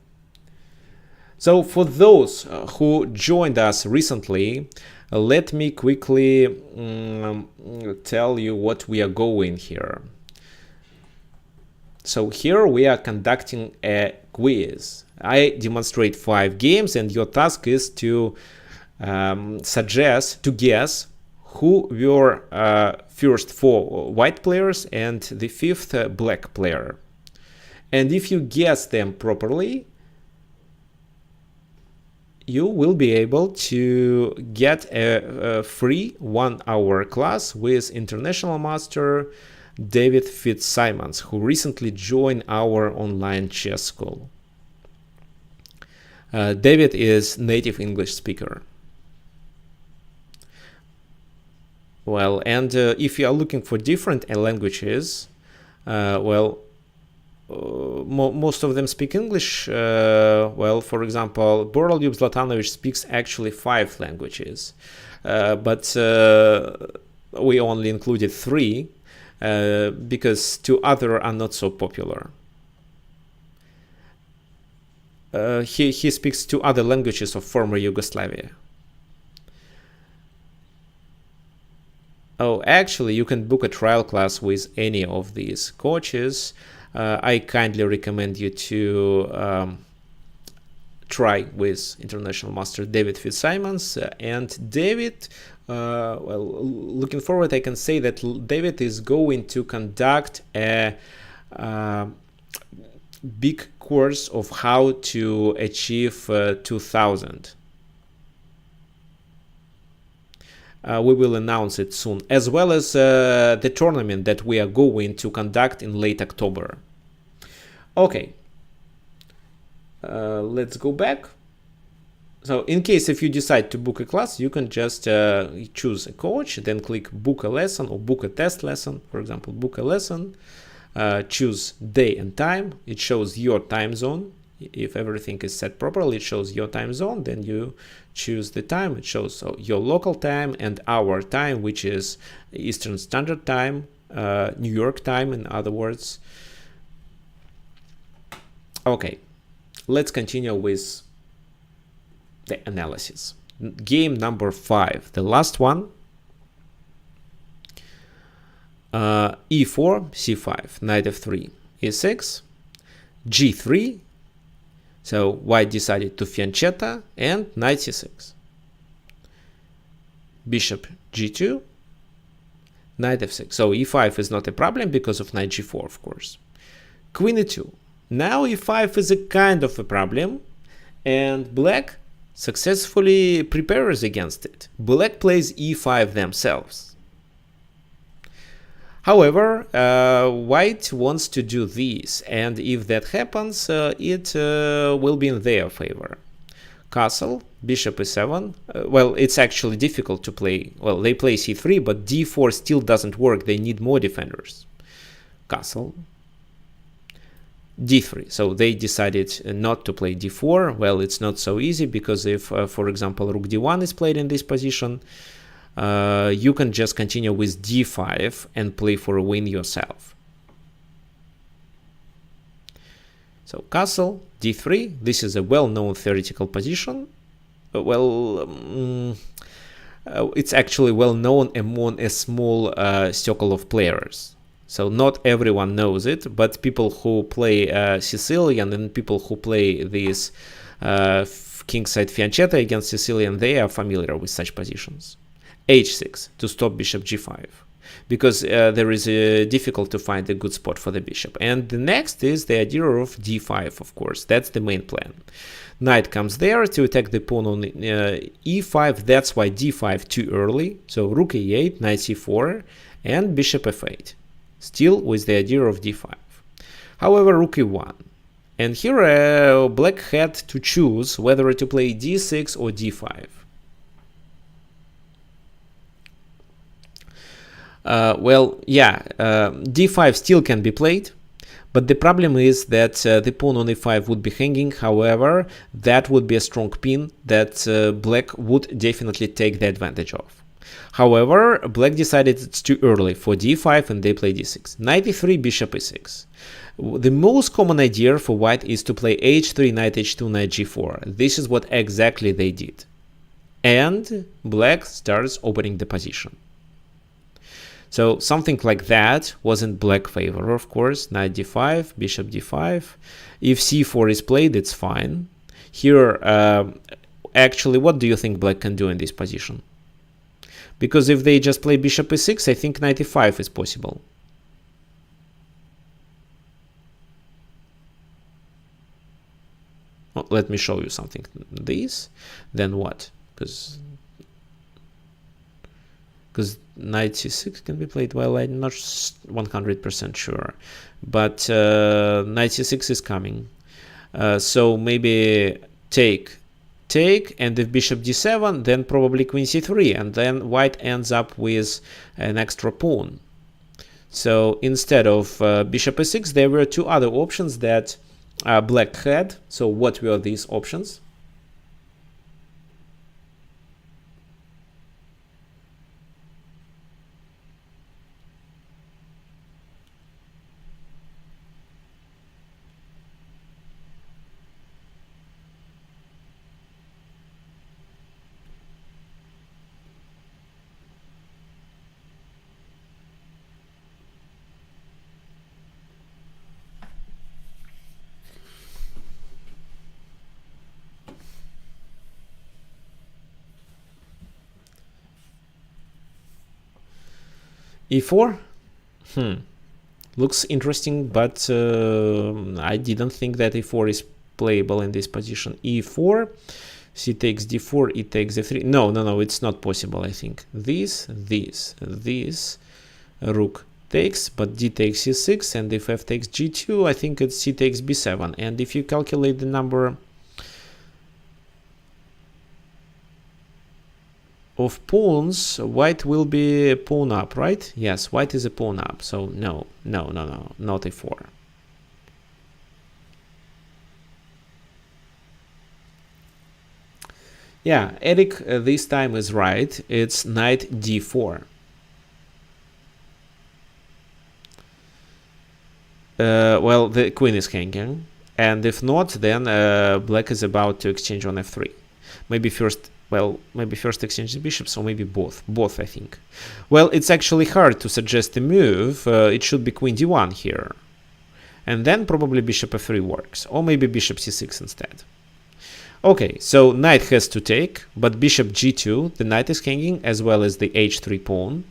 So for those who joined us recently, let me quickly tell you what we are going here. So here we are conducting a quiz. I demonstrate 5 games, and your task is to guess who were first 4 white players and the 5th black player. And if you guess them properly, you will be able to get a free 1-hour class with international master David Fitzsimons, who recently joined our online chess school. David is native English speaker. Well, and if you are looking for different languages, most of them speak English. Well, for example, Borolyub Zlatanovich speaks actually 5 languages, but we only included 3 because 2 other are not so popular. He speaks 2 other languages of former Yugoslavia. Oh, actually, you can book a trial class with any of these coaches. I kindly recommend you to try with international master David Fitzsimons. And David, well, looking forward, I can say that David is going to conduct a big course of how to achieve 2000. We will announce it soon, as well as the tournament that we are going to conduct in late October. Okay, let's go back. So in case if you decide to book a class, you can just choose a coach, then click book a lesson or book a test lesson. For example, book a lesson, choose day and time. It shows your time zone. If everything is set properly, it shows your time zone. Then you choose the time. It shows your local time and our time, which is Eastern Standard Time, New York time, in other words. Okay, let's continue with the analysis. Game number 5, the last one. E4, C5, knight F3, E6, G3. So white decided to fiancetta and knight C6. Bishop G2, knight F6. So E5 is not a problem because of knight G4, of course. Queen E2. Now E5 is a kind of a problem, and black successfully prepares against it. Black plays E5 themselves. However, white wants to do this, and if that happens, it will be in their favor. Castle, bishop e7. Well, it's actually difficult to play. Well, they play c3, but d4 still doesn't work. They need more defenders. Castle, d3. So they decided not to play d4. Well, it's not so easy because if, for example, rook d1 is played in this position, you can just continue with d5 and play for a win yourself. So castle, d3. This is a well-known theoretical position. It's actually well-known among a small circle of players. So not everyone knows it, but people who play Sicilian and people who play this kingside fiancetta against Sicilian, they are familiar with such positions. h6 to stop bishop g5. because there is difficult to find a good spot for the bishop. And the next is the idea of d5, of course. That's the main plan. Knight comes there to attack the pawn on e5. That's why d5 too early. So rook e8, knight c4, and bishop f8. Still with the idea of d5. However, rook e1. And here black had to choose whether to play d6 or d5. D5 still can be played, but the problem is that the pawn on e5 would be hanging. However, that would be a strong pin that black would definitely take the advantage of. However, black decided it's too early for d5 and they play d6. Knight e3, bishop e6. The most common idea for white is to play h3, knight h2, knight g4. This is what exactly they did. And black starts opening the position. So something like that was in black favor, of course. Knight d5, bishop d5. If c4 is played, it's fine. Here, actually, what do you think black can do in this position? Because if they just play bishop e6, I think knight e5 is possible. Well, let me show you something. This, then what? Because knight c6 can be played. Well, I'm not 100% sure, but knight c6 is coming. So maybe take, and if bishop d7, then probably queen c3, and then white ends up with an extra pawn. So instead of bishop e6, there were two other options that black had. So what were these options? e4? Looks interesting, but I didn't think that e4 is playable in this position. e4, c takes d4, e takes f3. No, it's not possible, I think. This, rook takes, but d takes c6, and if f takes g2, I think it's c takes b7. And if you calculate the number of pawns, white will be a pawn up, right? Yes, white is a pawn up. So no, not e4. Yeah, Eric this time is right. It's knight d4. Well, the queen is hanging, and if not, then black is about to exchange on f3. Maybe first exchange the bishops, or maybe both. Both, I think. Well, it's actually hard to suggest a move. It should be queen d1 here. And then probably bishop f3 works. Or maybe bishop c6 instead. Okay, so knight has to take, but bishop g2, the knight is hanging, as well as the h3 pawn.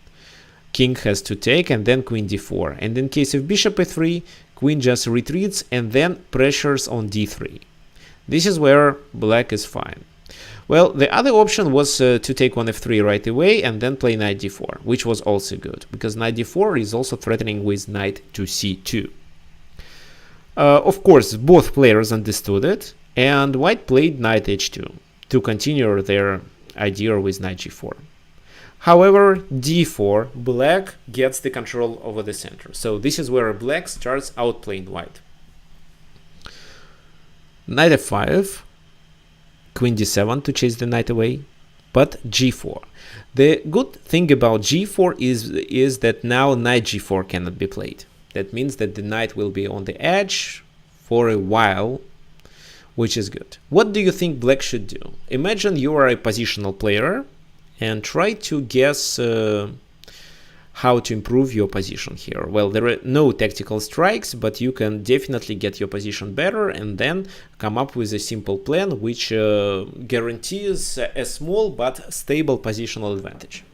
King has to take, and then queen d4. And in case of bishop e3, queen just retreats and then pressures on d3. This is where black is fine. Well, the other option was to take on f3 right away and then play knight d4, which was also good, because knight d4 is also threatening with knight to c2. Of course, both players understood it, and white played knight h2 to continue their idea with knight g4. However, d4, black gets the control over the center. So this is where black starts outplaying white. Knight f5. Queen d7 to chase the knight away, but g4. The good thing about g4 is that now knight g4 cannot be played. That means that the knight will be on the edge for a while, which is good. What do you think black should do? Imagine you are a positional player and try to guess how to improve your position here. Well, there are no tactical strikes, but you can definitely get your position better and then come up with a simple plan which guarantees a small but stable positional advantage.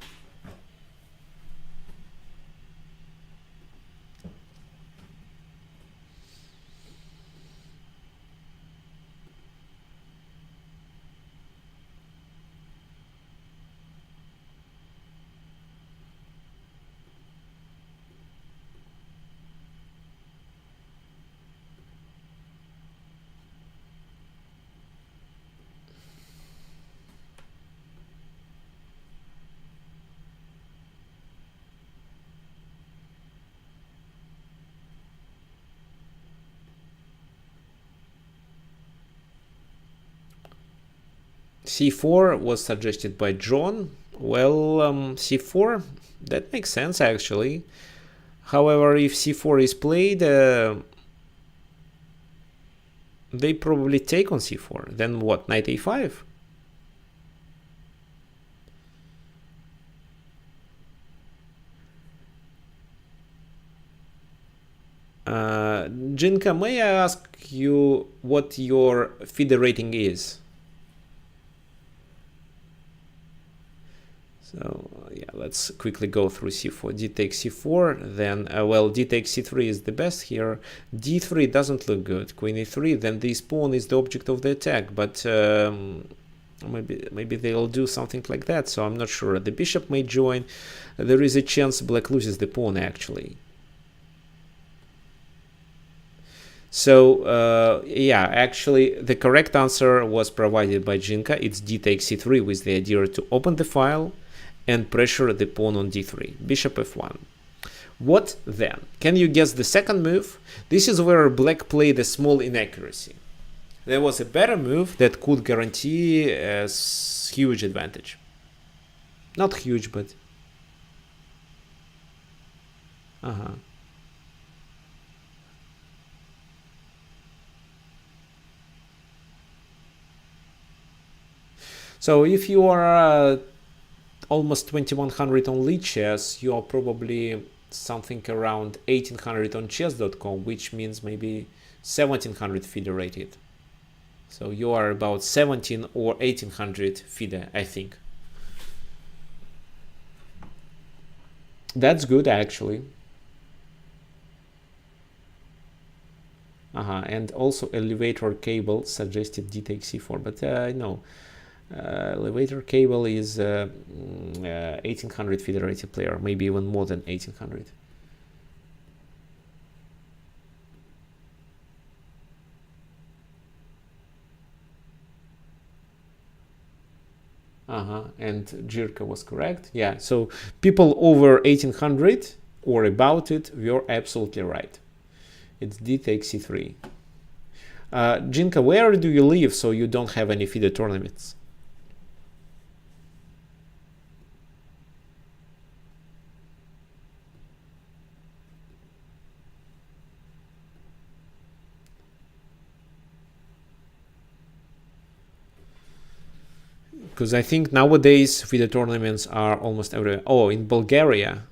c4 was suggested by John. Well, c4, that makes sense actually. However, if c4 is played, they probably take on c4. Then what? Knight a5? Jinka, may I ask you what your FIDE rating is? So yeah, let's quickly go through c4. D takes c4, then well, d takes c3 is the best here. d3 doesn't look good. Queen e3, then this pawn is the object of the attack, but maybe they'll do something like that, so I'm not sure. The bishop may join. There is a chance black loses the pawn actually. So yeah, actually the correct answer was provided by Jinka. It's d takes c3 with the idea to open the file and pressure the pawn on d3. Bishop f1. What then? Can you guess the second move? This is where black played a small inaccuracy. There was a better move that could guarantee a huge advantage. Not huge, but So if you are almost 2100 on Lichess, you are probably something around 1800 on chess.com, which means maybe 1700 FIDE rated. So you are about 17 or 1800 FIDE, I think. That's good actually. And also elevator cable suggested d takes c4, but no. Elevator cable is 1800 FIDE rated player, maybe even more than 1800. And Jirka was correct. Yeah, so people over 1800 or about it, you're absolutely right. It's d takes c3. Jinka, where do you live so you don't have any FIDE tournaments? Because I think nowadays FIDE tournaments are almost everywhere. Oh, in Bulgaria.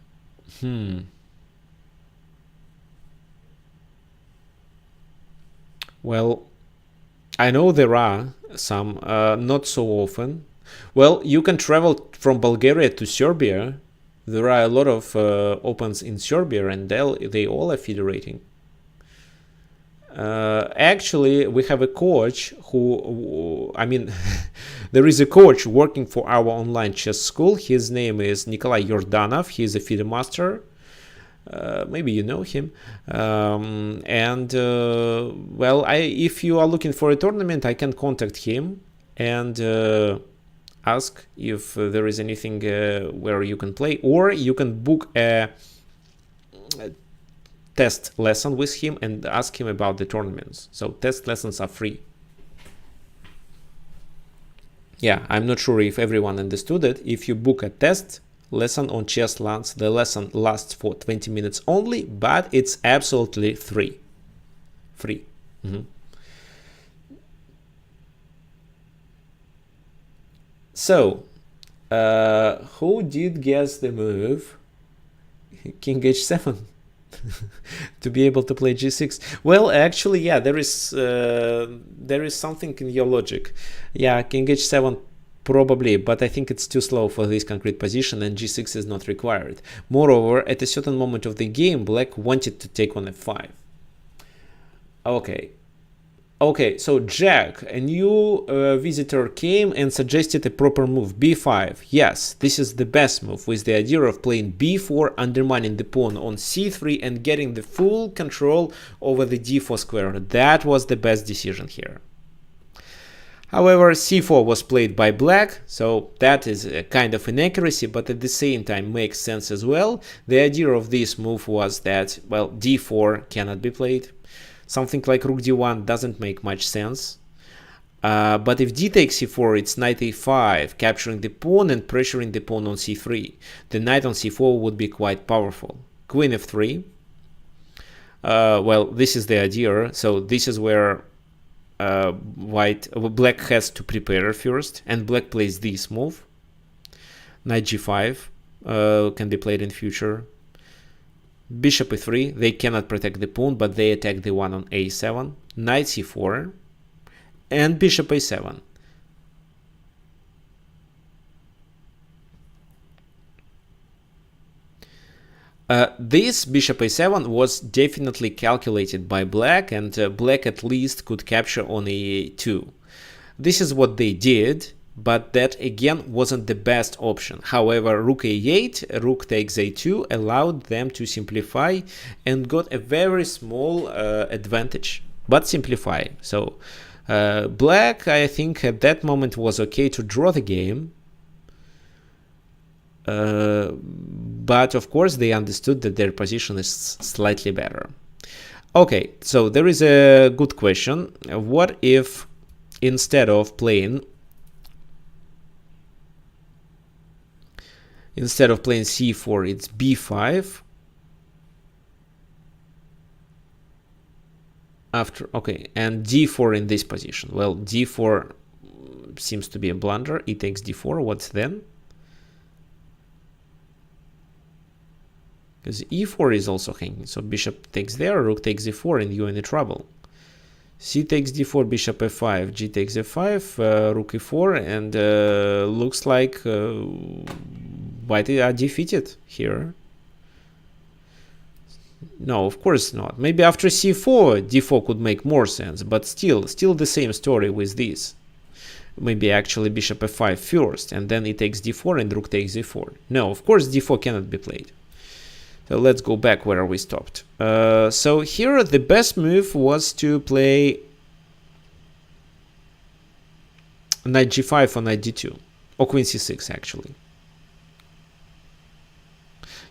Well, I know there are some, not so often. Well, you can travel from Bulgaria to Serbia. There are a lot of opens in Serbia, and they all are FIDE rating. Actually, we have a coach who, I mean, there is a coach working for our online chess school. His name is Nikolai Yordanov. He is a FIDE master. Maybe you know him. Well, if you are looking for a tournament, I can contact him and ask if there is anything where you can play, or you can book a test lesson with him and ask him about the tournaments. So test lessons are free. Yeah, I'm not sure if everyone understood it. If you book a test lesson on Chesslands, the lesson lasts for 20 minutes only, but it's absolutely free. So who did guess the move king h7 to be able to play g6? Well, actually, yeah, there is something in your logic. Yeah, king h7 probably, but I think it's too slow for this concrete position, and g6 is not required. Moreover, at a certain moment of the game, black wanted to take on f5. Okay, so Jack, a new visitor came and suggested a proper move, b5. Yes, this is the best move, with the idea of playing b4, undermining the pawn on c3 and getting the full control over the d4 square. That was the best decision here. However, c4 was played by black, so that is a kind of inaccuracy, but at the same time makes sense as well. The idea of this move was that, well, d4 cannot be played. Something like rook d1 doesn't make much sense. But if d takes c4, it's knight a5, capturing the pawn and pressuring the pawn on c3. The knight on c4 would be quite powerful. Queen f3. Well, this is the idea. So this is where black has to prepare first, and black plays this move. Knight g5 can be played in future. Bishop e3. They cannot protect the pawn, but they attack the one on a7. Knight c4. And bishop a7. This bishop a7 was definitely calculated by black, and black at least could capture on a2. This is what they did, but that again wasn't the best option. However, rook a8, rook takes a2 allowed them to simplify and got a very small advantage, but simplify. So black, I think at that moment was okay to draw the game. But of course they understood that their position is slightly better. Okay, so there is a good question. What if instead of playing c4, it's b5 after, okay, and d4 in this position? Well, d4 seems to be a blunder. E takes d4. What's then? Because e4 is also hanging, so bishop takes there, rook takes e4, and you're in trouble. C takes d4, bishop f5, g takes f5, rook e4, and looks like white are defeated here. No, of course not. Maybe after c4, d4 could make more sense, but still the same story with this. Maybe actually bishop f5 first, and then it takes d4 and rook takes e4. No, of course d4 cannot be played. So let's go back where we stopped. So here the best move was to play knight g5 or knight d2, or queen c6 actually.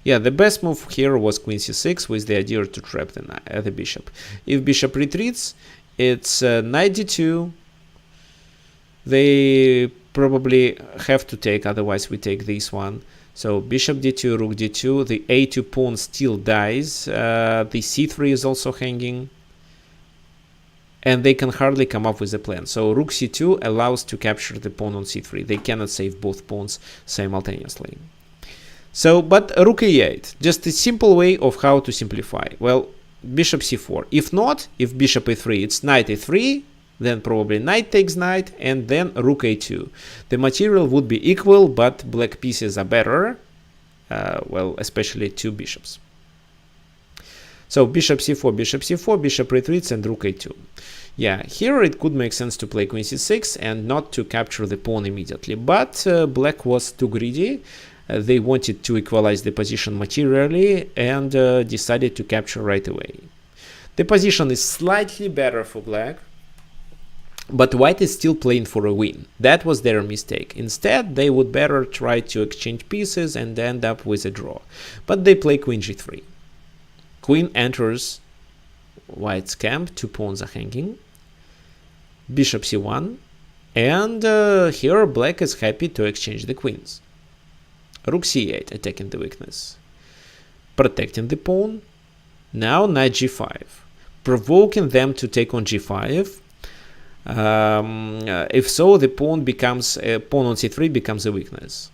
Yeah, the best move here was queen c6 with the idea to trap the bishop. If bishop retreats, it's knight d2. They probably have to take, otherwise we take this one. So bishop d2, rook d2, the a2 pawn still dies, the c3 is also hanging, and they can hardly come up with a plan. So rook c2 allows to capture the pawn on c3. They cannot save both pawns simultaneously. So, but rook e8, just a simple way of how to simplify. Well, bishop c4. If not, if bishop e3, it's knight e3, then probably knight takes knight, and then rook a2. The material would be equal, but black pieces are better. Well, especially two bishops. So bishop c4, bishop c4, bishop retreats, and rook a2. Yeah, here it could make sense to play queen c6 and not to capture the pawn immediately. But black was too greedy. They wanted to equalize the position materially and decided to capture right away. The position is slightly better for black, but white is still playing for a win. That was their mistake. Instead, they would better try to exchange pieces and end up with a draw. But they play queen g3. Queen enters white's camp. Two pawns are hanging. Bishop c1. And here black is happy to exchange the queens. Rook c8, attacking the weakness. Protecting the pawn. Now knight g5. Provoking them to take on g5. If so, the pawn on c3 becomes a weakness.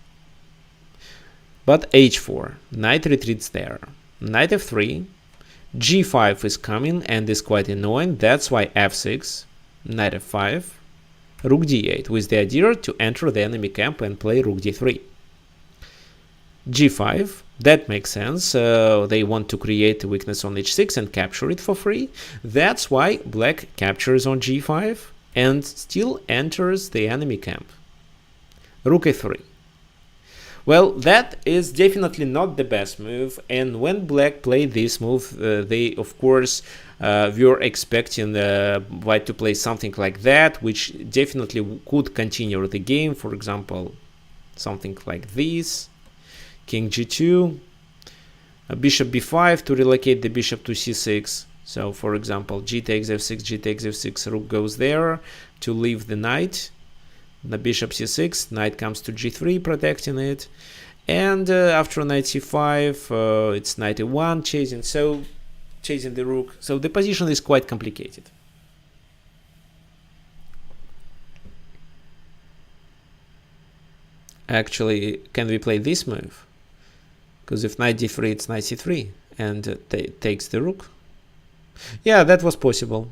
But h4, knight retreats there. Knight f3, g5 is coming and is quite annoying. That's why f6, knight f5, rook d8, with the idea to enter the enemy camp and play rook d3. g5, that makes sense. They want to create a weakness on h6 and capture it for free. That's why black captures on g5 and still enters the enemy camp. Rook a3. Well, that is definitely not the best move, and when black played this move, they of course were expecting white to play something like that, which definitely could continue the game. For example, something like this. King g2, bishop b5 to relocate the bishop to c6. So, for example, g takes f6, g takes f6, rook goes there, to leave the knight. The bishop c6, knight comes to g3, protecting it. And after knight c5, it's knight e1, chasing the rook. So the position is quite complicated. Actually, can we play this move? Because if knight d3, it's knight c3, and takes the rook. Yeah, that was possible.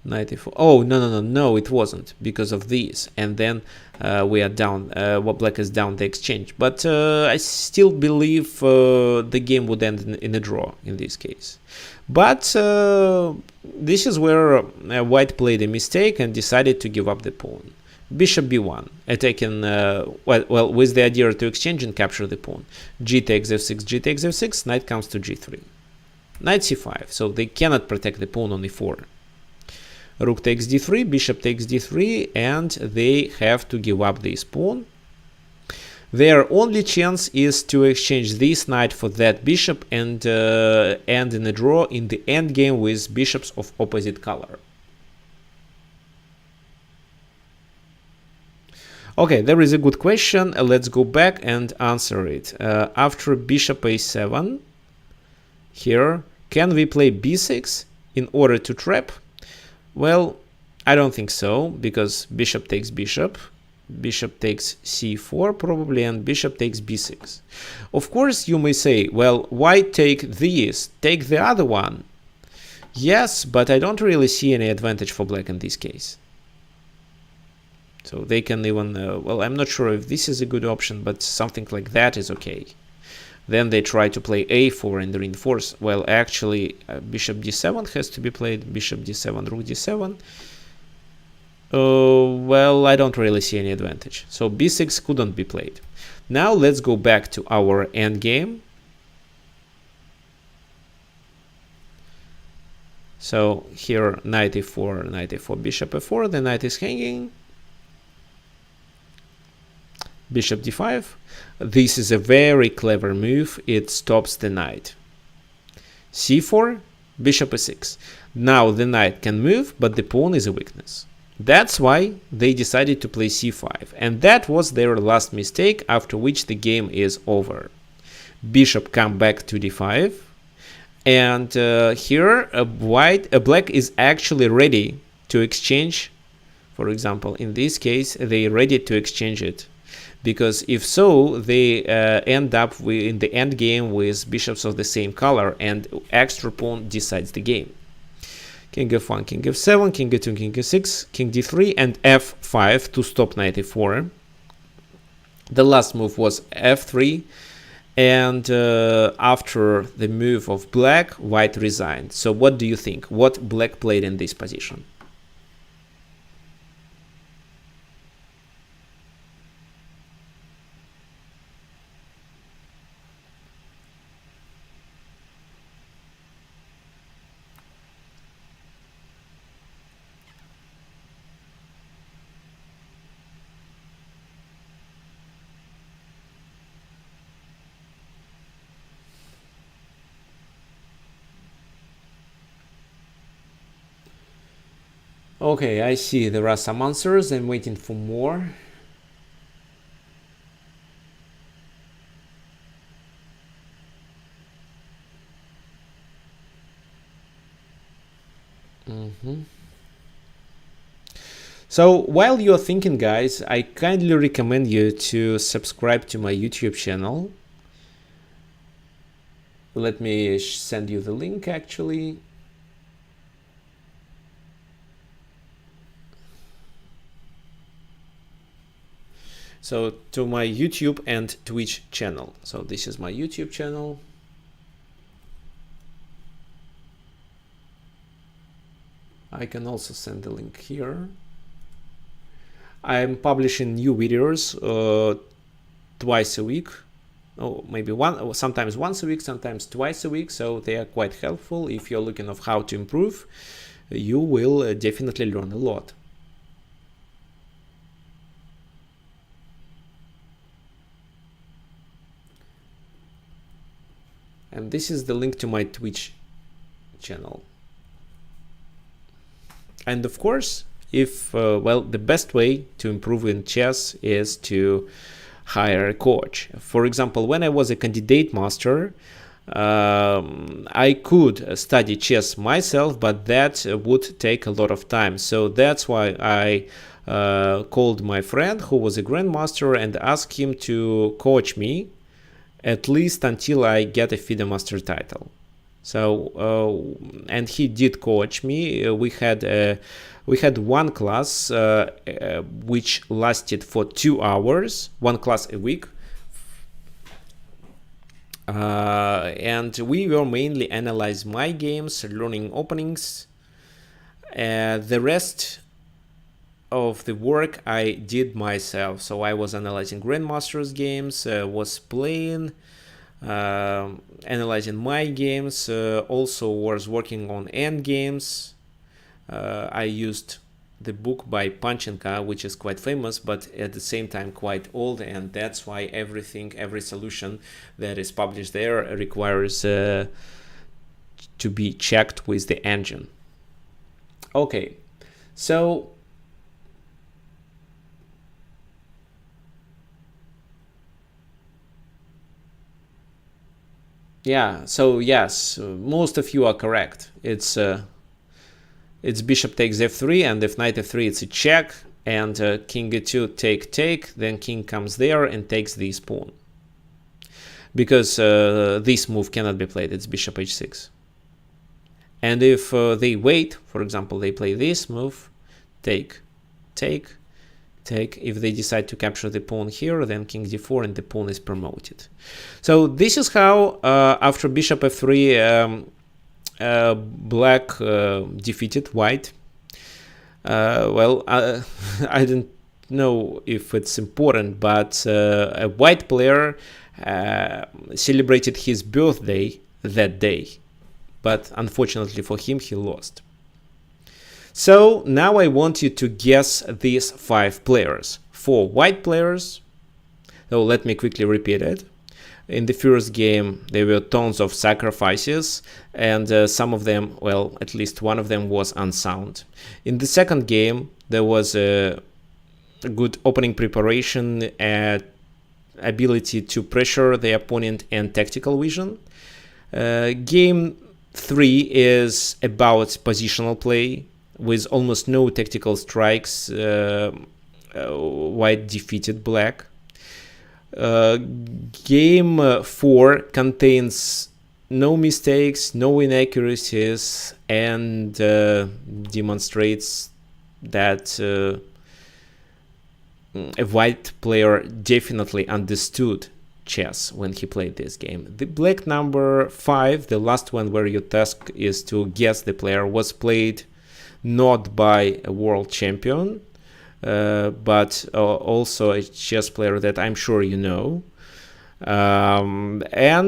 Knight e4. Oh, no, it wasn't, because of this. And then we are down, black is down the exchange. But I still believe the game would end in a draw in this case. But this is where white played a mistake and decided to give up the pawn. Bishop b1, attacking, well, with the idea to exchange and capture the pawn. G takes f6, g takes f6, knight comes to g3. Knight c5, so they cannot protect the pawn on e4. Rook takes d3, bishop takes d3, and they have to give up this pawn. Their only chance is to exchange this knight for that bishop and end in a draw in the endgame with bishops of opposite color. Okay, there is a good question. Let's go back and answer it. After bishop a7, here, can we play b6 in order to trap? Well, I don't think so, because bishop takes bishop takes c4 probably, and bishop takes b6. Of course, you may say, well, why take this? Take the other one. Yes, but I don't really see any advantage for black in this case. So they can even, well, I'm not sure if this is a good option, but something like that is okay. Then they try to play a4 and reinforce. Well, actually, bishop d7 has to be played. Bishop d7, rook d7. Well, I don't really see any advantage. So b6 couldn't be played. Now let's go back to our endgame. So here, knight e4, bishop f4. The knight is hanging. Bishop d5. This is a very clever move. It stops the knight. c4, bishop e6. Now the knight can move, but the pawn is a weakness. That's why they decided to play c5. And that was their last mistake, after which the game is over. Bishop come back to d5. And here, black is actually ready to exchange. For example, in this case, they're ready to exchange it. Because if so, they end up in the end game with bishops of the same color, and extra pawn decides the game. King f1, king f7, king e2, king e6, king d3, and f5 to stop knight e4. The last move was f3, and after the move of black, white resigned. So what do you think? What black played in this position? Okay, I see there are some answers. I'm waiting for more. So while you're thinking, guys, I kindly recommend you to subscribe to my YouTube channel. Let me send you the link, actually. So to my YouTube and Twitch channel. So this is my YouTube channel. I can also send the link here. I'm publishing new videos twice a week. Oh, maybe sometimes once a week, sometimes twice a week. So they are quite helpful. If you're looking of how to improve, you will definitely learn a lot. And this is the link to my Twitch channel. And of course, if well, the best way to improve in chess is to hire a coach. For example, when I was a candidate master, I could study chess myself, but that would take a lot of time. So that's why I called my friend who was a grandmaster and asked him to coach me at least until I get a FIDE master title. So and he did coach me. We had one class which lasted for 2 hours, one class a week. And we were mainly analyzing my games, learning openings. The rest of the work I did myself. So I was analyzing grandmasters games, was playing, analyzing my games, also was working on end games. I used the book by Panchenka, which is quite famous, but at the same time quite old, and that's why every solution that is published there requires to be checked with the engine. Okay, so yeah, so yes, most of you are correct. It's bishop takes f3, and if knight f3 it's a check, and king e2 take, then king comes there and takes this pawn. Because this move cannot be played, it's bishop h6. And if they wait, for example, they play this move, take. If they decide to capture the pawn here, then king d4 and the pawn is promoted. So this is how after bishop f3 black defeated white. Well, I don't know if it's important, but a white player celebrated his birthday that day, but unfortunately for him, he lost. So now I want you to guess these 5 players. 4 white players. So let me quickly repeat it. In the first game, there were tons of sacrifices, and some of them, well, at least one of them was unsound. In the second game, there was a good opening preparation, ability to pressure the opponent, and tactical vision. Game 3 is about positional play, with almost no tactical strikes. White defeated black. Game 4 contains no mistakes, no inaccuracies, and demonstrates that a white player definitely understood chess when he played this game. The black number 5, the last one where your task is to guess the player, was played not by a world champion, but also a chess player that I'm sure you know. And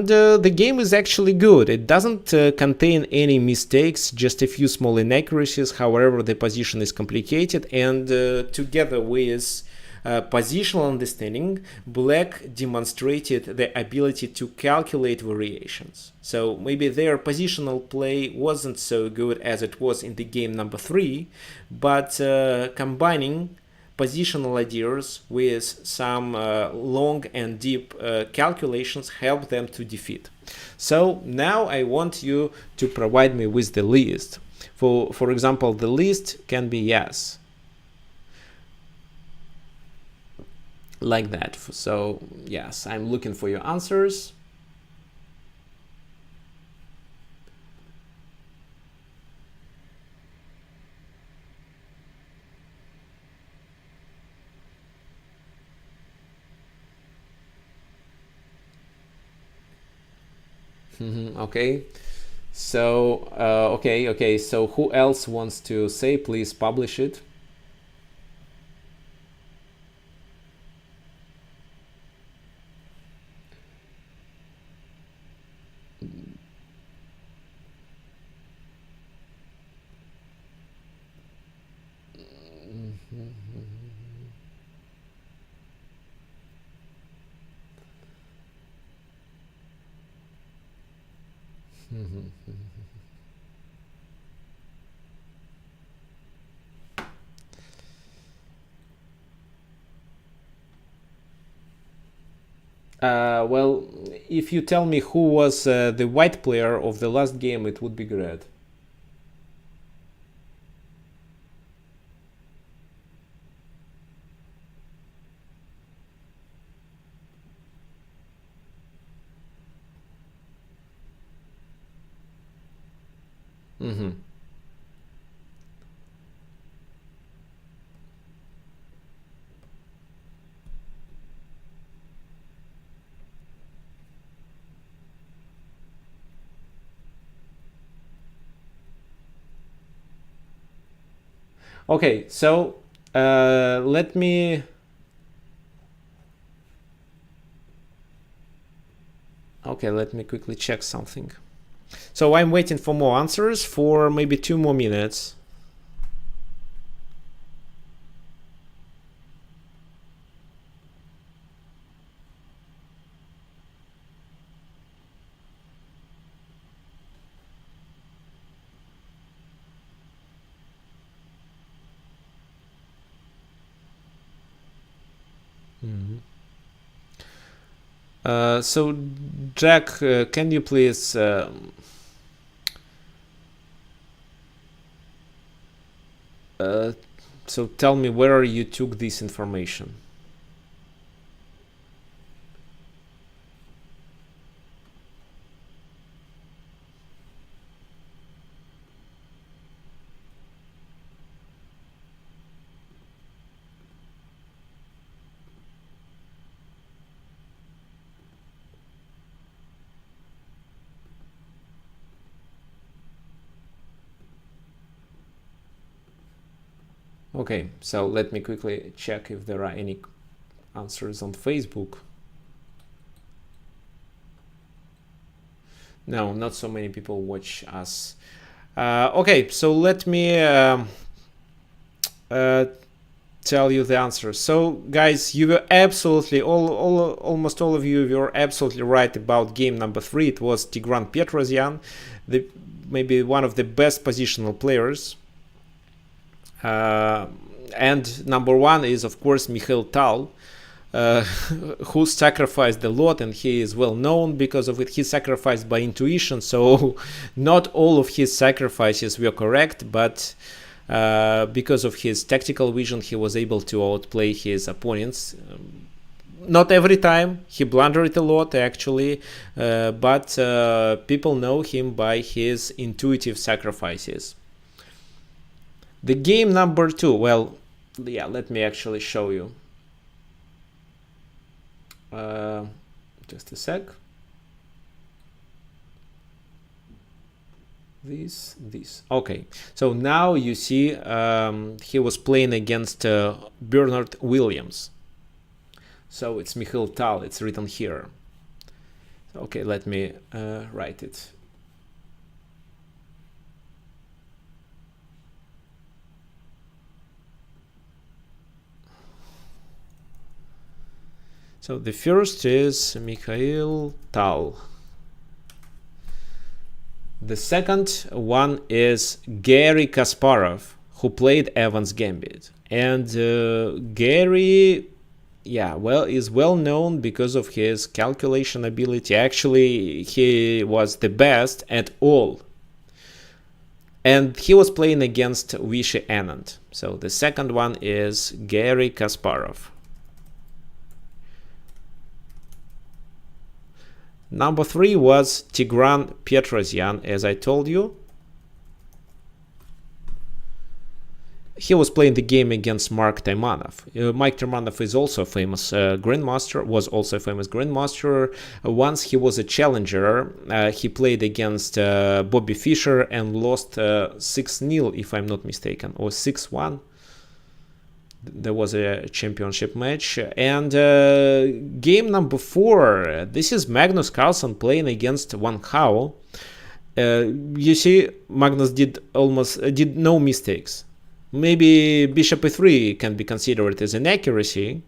the game is actually good. It doesn't contain any mistakes, just a few small inaccuracies. However, the position is complicated, and together with positional understanding, black demonstrated the ability to calculate variations. So maybe their positional play wasn't so good as it was in the game number 3, but combining positional ideas with some long and deep calculations help them to defeat. So now I want you to provide me with the list. For example, the list can be yes, like that. So yes, I'm looking for your answers. Okay, so okay, so who else wants to say? Please publish it. Well, if you tell me who was the white player of the last game, it would be great. Mm-hmm. Okay, so let me. Okay, let me quickly check something. So I'm waiting for more answers for maybe 2 more minutes. Mm-hmm. So, Jack, can you please uh, so tell me where you took this information? Okay, so let me quickly check if there are any answers on Facebook. No, not so many people watch us. Okay, so let me tell you the answer. So, guys, you were absolutely almost all of you were absolutely right about game number 3. It was Tigran Pietrosian, maybe one of the best positional players. And number 1 is, of course, Mikhail Tal, who sacrificed a lot, and he is well known because of it. He sacrificed by intuition, so not all of his sacrifices were correct, but because of his tactical vision, he was able to outplay his opponents. Not every time, he blundered a lot actually, but people know him by his intuitive sacrifices. The game number 2, well, yeah, let me actually show you. Just a sec. This. Okay, so now you see he was playing against Bernard Williams. So it's Mikhail Tal, it's written here. Okay, let me write it. So the first is Mikhail Tal. The second one is Garry Kasparov, who played Evans Gambit. And Gary, yeah, well, is well known because of his calculation ability. Actually, he was the best at all. And he was playing against Vishy Anand. So the second one is Garry Kasparov. Number 3 was Tigran Pietrosian, as I told you. He was playing the game against Mark Taimanov. Mike Taimanov is also a famous grandmaster, was also a famous grandmaster. Once he was a challenger, he played against Bobby Fischer and lost 6-0, if I'm not mistaken, or 6-1. There was a championship match. And game number 4, this is Magnus Carlsen playing against Wang Hao. You see, Magnus did no mistakes. Maybe bishop e3 can be considered as an accuracy.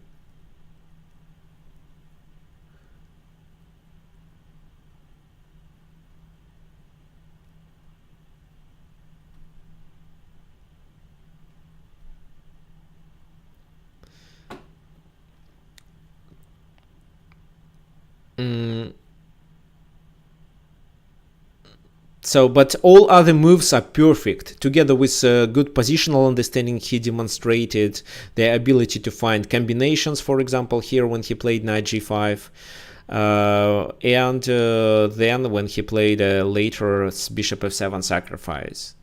But all other moves are perfect. Together with good positional understanding, he demonstrated the ability to find combinations, for example, here when he played knight g5. And then when he played later bishop f7 sacrifice.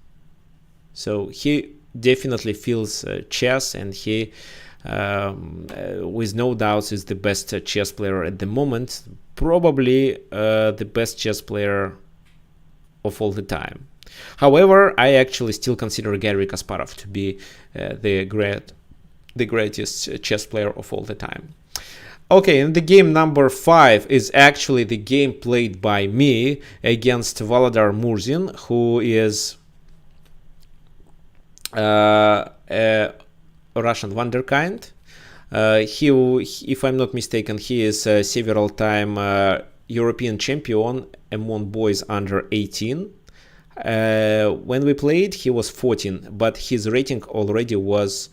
So he definitely feels chess, and he with no doubts is the best chess player at the moment, probably the best chess player of all the time. However, I actually still consider Garry Kasparov to be the greatest chess player of all the time. Okay, and the game number 5 is actually the game played by me against Volodar Murzin, who is a Russian wonderkind. If I'm not mistaken, he is several time European champion among boys under 18. When we played, he was 14, but his rating already was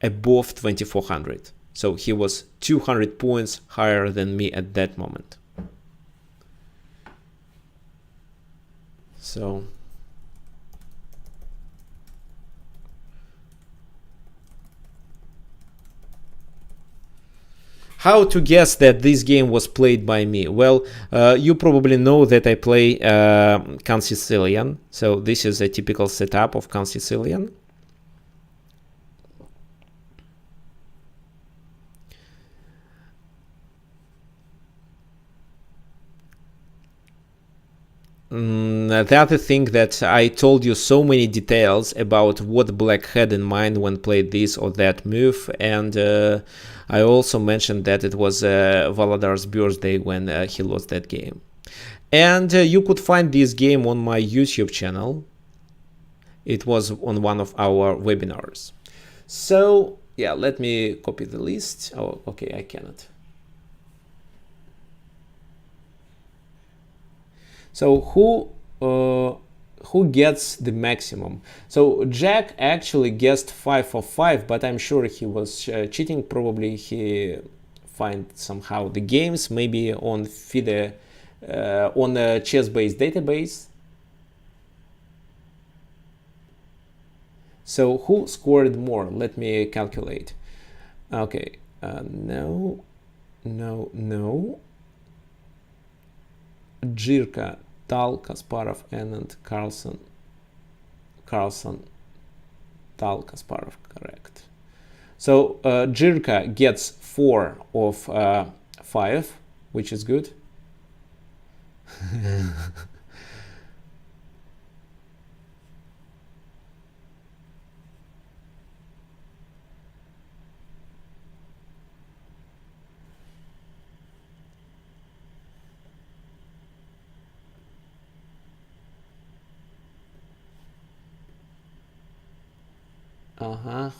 above 2400. So he was 200 points higher than me at that moment. So how to guess that this game was played by me? Well, you probably know that I play Can Sicilian. So this is a typical setup of Can Sicilian. The other thing that I told you so many details about what Black had in mind when played this or that move, and I also mentioned that it was Volodar's birthday when he lost that game. And you could find this game on my YouTube channel. It was on one of our webinars. So yeah, let me copy the list. Oh, okay, I cannot. So who gets the maximum? So Jack actually guessed 5 of 5, but I'm sure he was cheating. Probably he find somehow the games, maybe on FIDE, on a chess-based database. So who scored more? Let me calculate. Okay, no. Jirka, Tal, Kasparov, and Carlson, Tal, Kasparov, correct. So Jirka gets 4 of 5, which is good.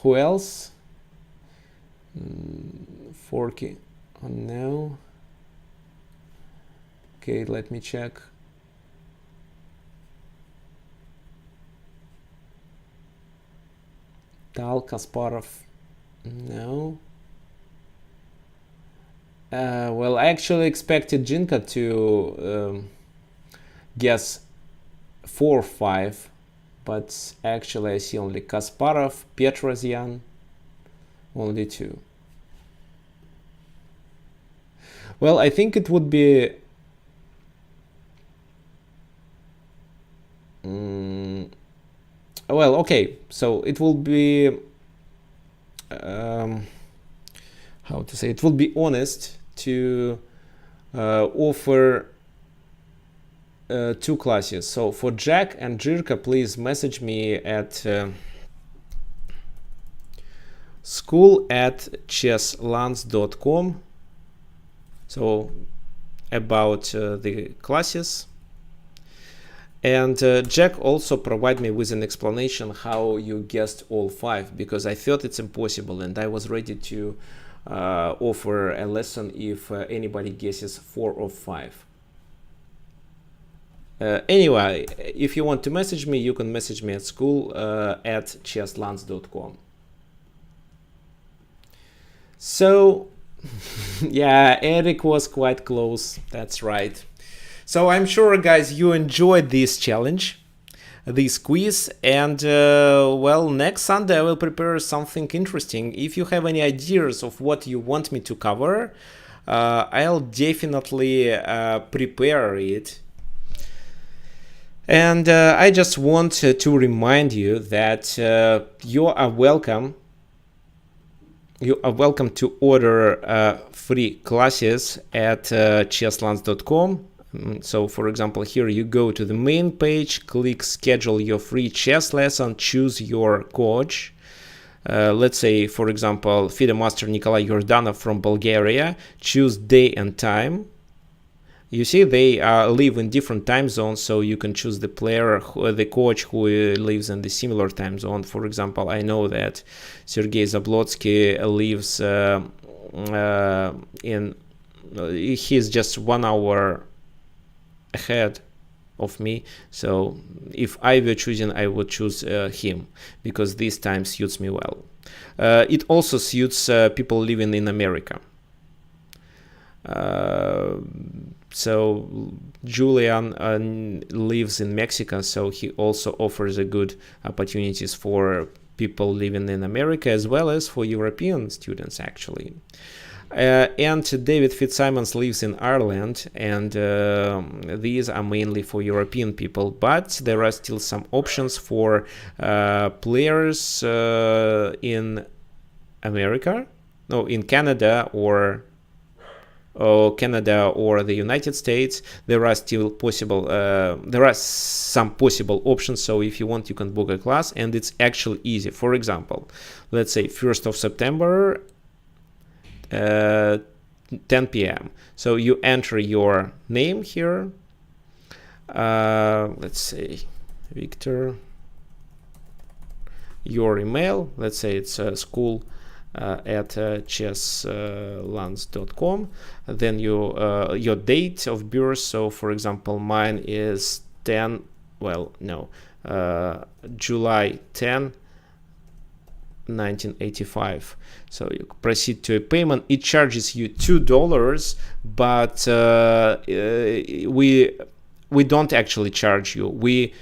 Who else? Forky. Oh no. Okay, let me check. Tal, Kasparov. No. Well, I actually expected Jinka to guess 4 or 5. But actually I see only Kasparov, Pietrosian, only 2. Well, I think it would be well, okay, so it will be how to say, it will be honest to offer 2 classes. So for Jack and Jirka, please message me at school@chesslands.com. So about the classes. And Jack also provide me with an explanation how you guessed all 5, because I thought it's impossible and I was ready to offer a lesson if anybody guesses 4 or 5. Anyway, if you want to message me, you can message me at school@chesslands.com. So, yeah, Eric was quite close. That's right. So I'm sure, guys, you enjoyed this challenge. this quiz, and well, next Sunday I will prepare something interesting. If you have any ideas of what you want me to cover, I'll definitely prepare it. And I just want to remind you that you are welcome. You are welcome to order free classes at chesslands.com. So, for example, here you go to the main page, click schedule your free chess lesson, choose your coach. Let's say, for example, FIDE Master Nikolai Yordanov from Bulgaria. Choose day and time. You see, they live in different time zones, so you can choose the player, the coach who lives in the similar time zone. For example, I know that Sergei Zablotsky lives he's just 1 hour ahead of me, so if I were choosing, I would choose him, because this time suits me well. It also suits people living in America. So Julian lives in Mexico, so he also offers a good opportunities for people living in America, as well as for European students, actually. And David Fitzsimons lives in Ireland, and these are mainly for European people, but there are still some options for players in America, no, in Canada or the United States. There are still possible, there are some possible options. So if you want, you can book a class, and it's actually easy. For example, let's say 1st of September, 10 p.m. So you enter your name here. Let's say Victor. Your email. Let's say it's school at chesslands.com. Then your date of birth. So for example, mine is July 10, 1985. So you proceed to a payment. It charges you $2, but we don't actually charge you. We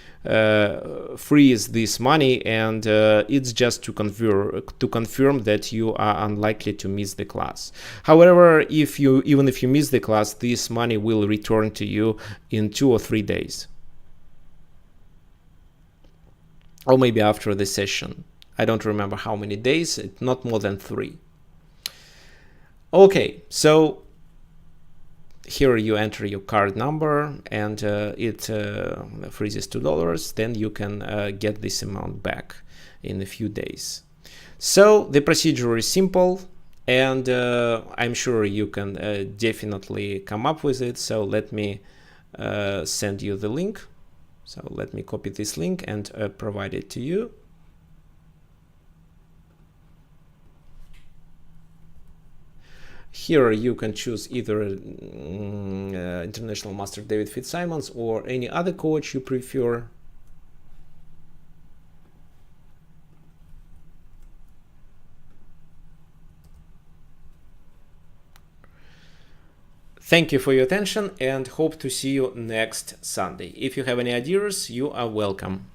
freeze this money, and it's just to confirm that you are unlikely to miss the class. However, even if you miss the class, this money will return to you in 2 or 3 days, or maybe after the session. I don't remember how many days, not more than 3. Okay, so here you enter your card number, and it freezes $2. Then you can get this amount back in a few days. So the procedure is simple, and I'm sure you can definitely come up with it. So let me send you the link. So let me copy this link and provide it to you. Here you can choose either International Master David Fitzsimons or any other coach you prefer. Thank you for your attention, and hope to see you next Sunday. If you have any ideas, you are welcome.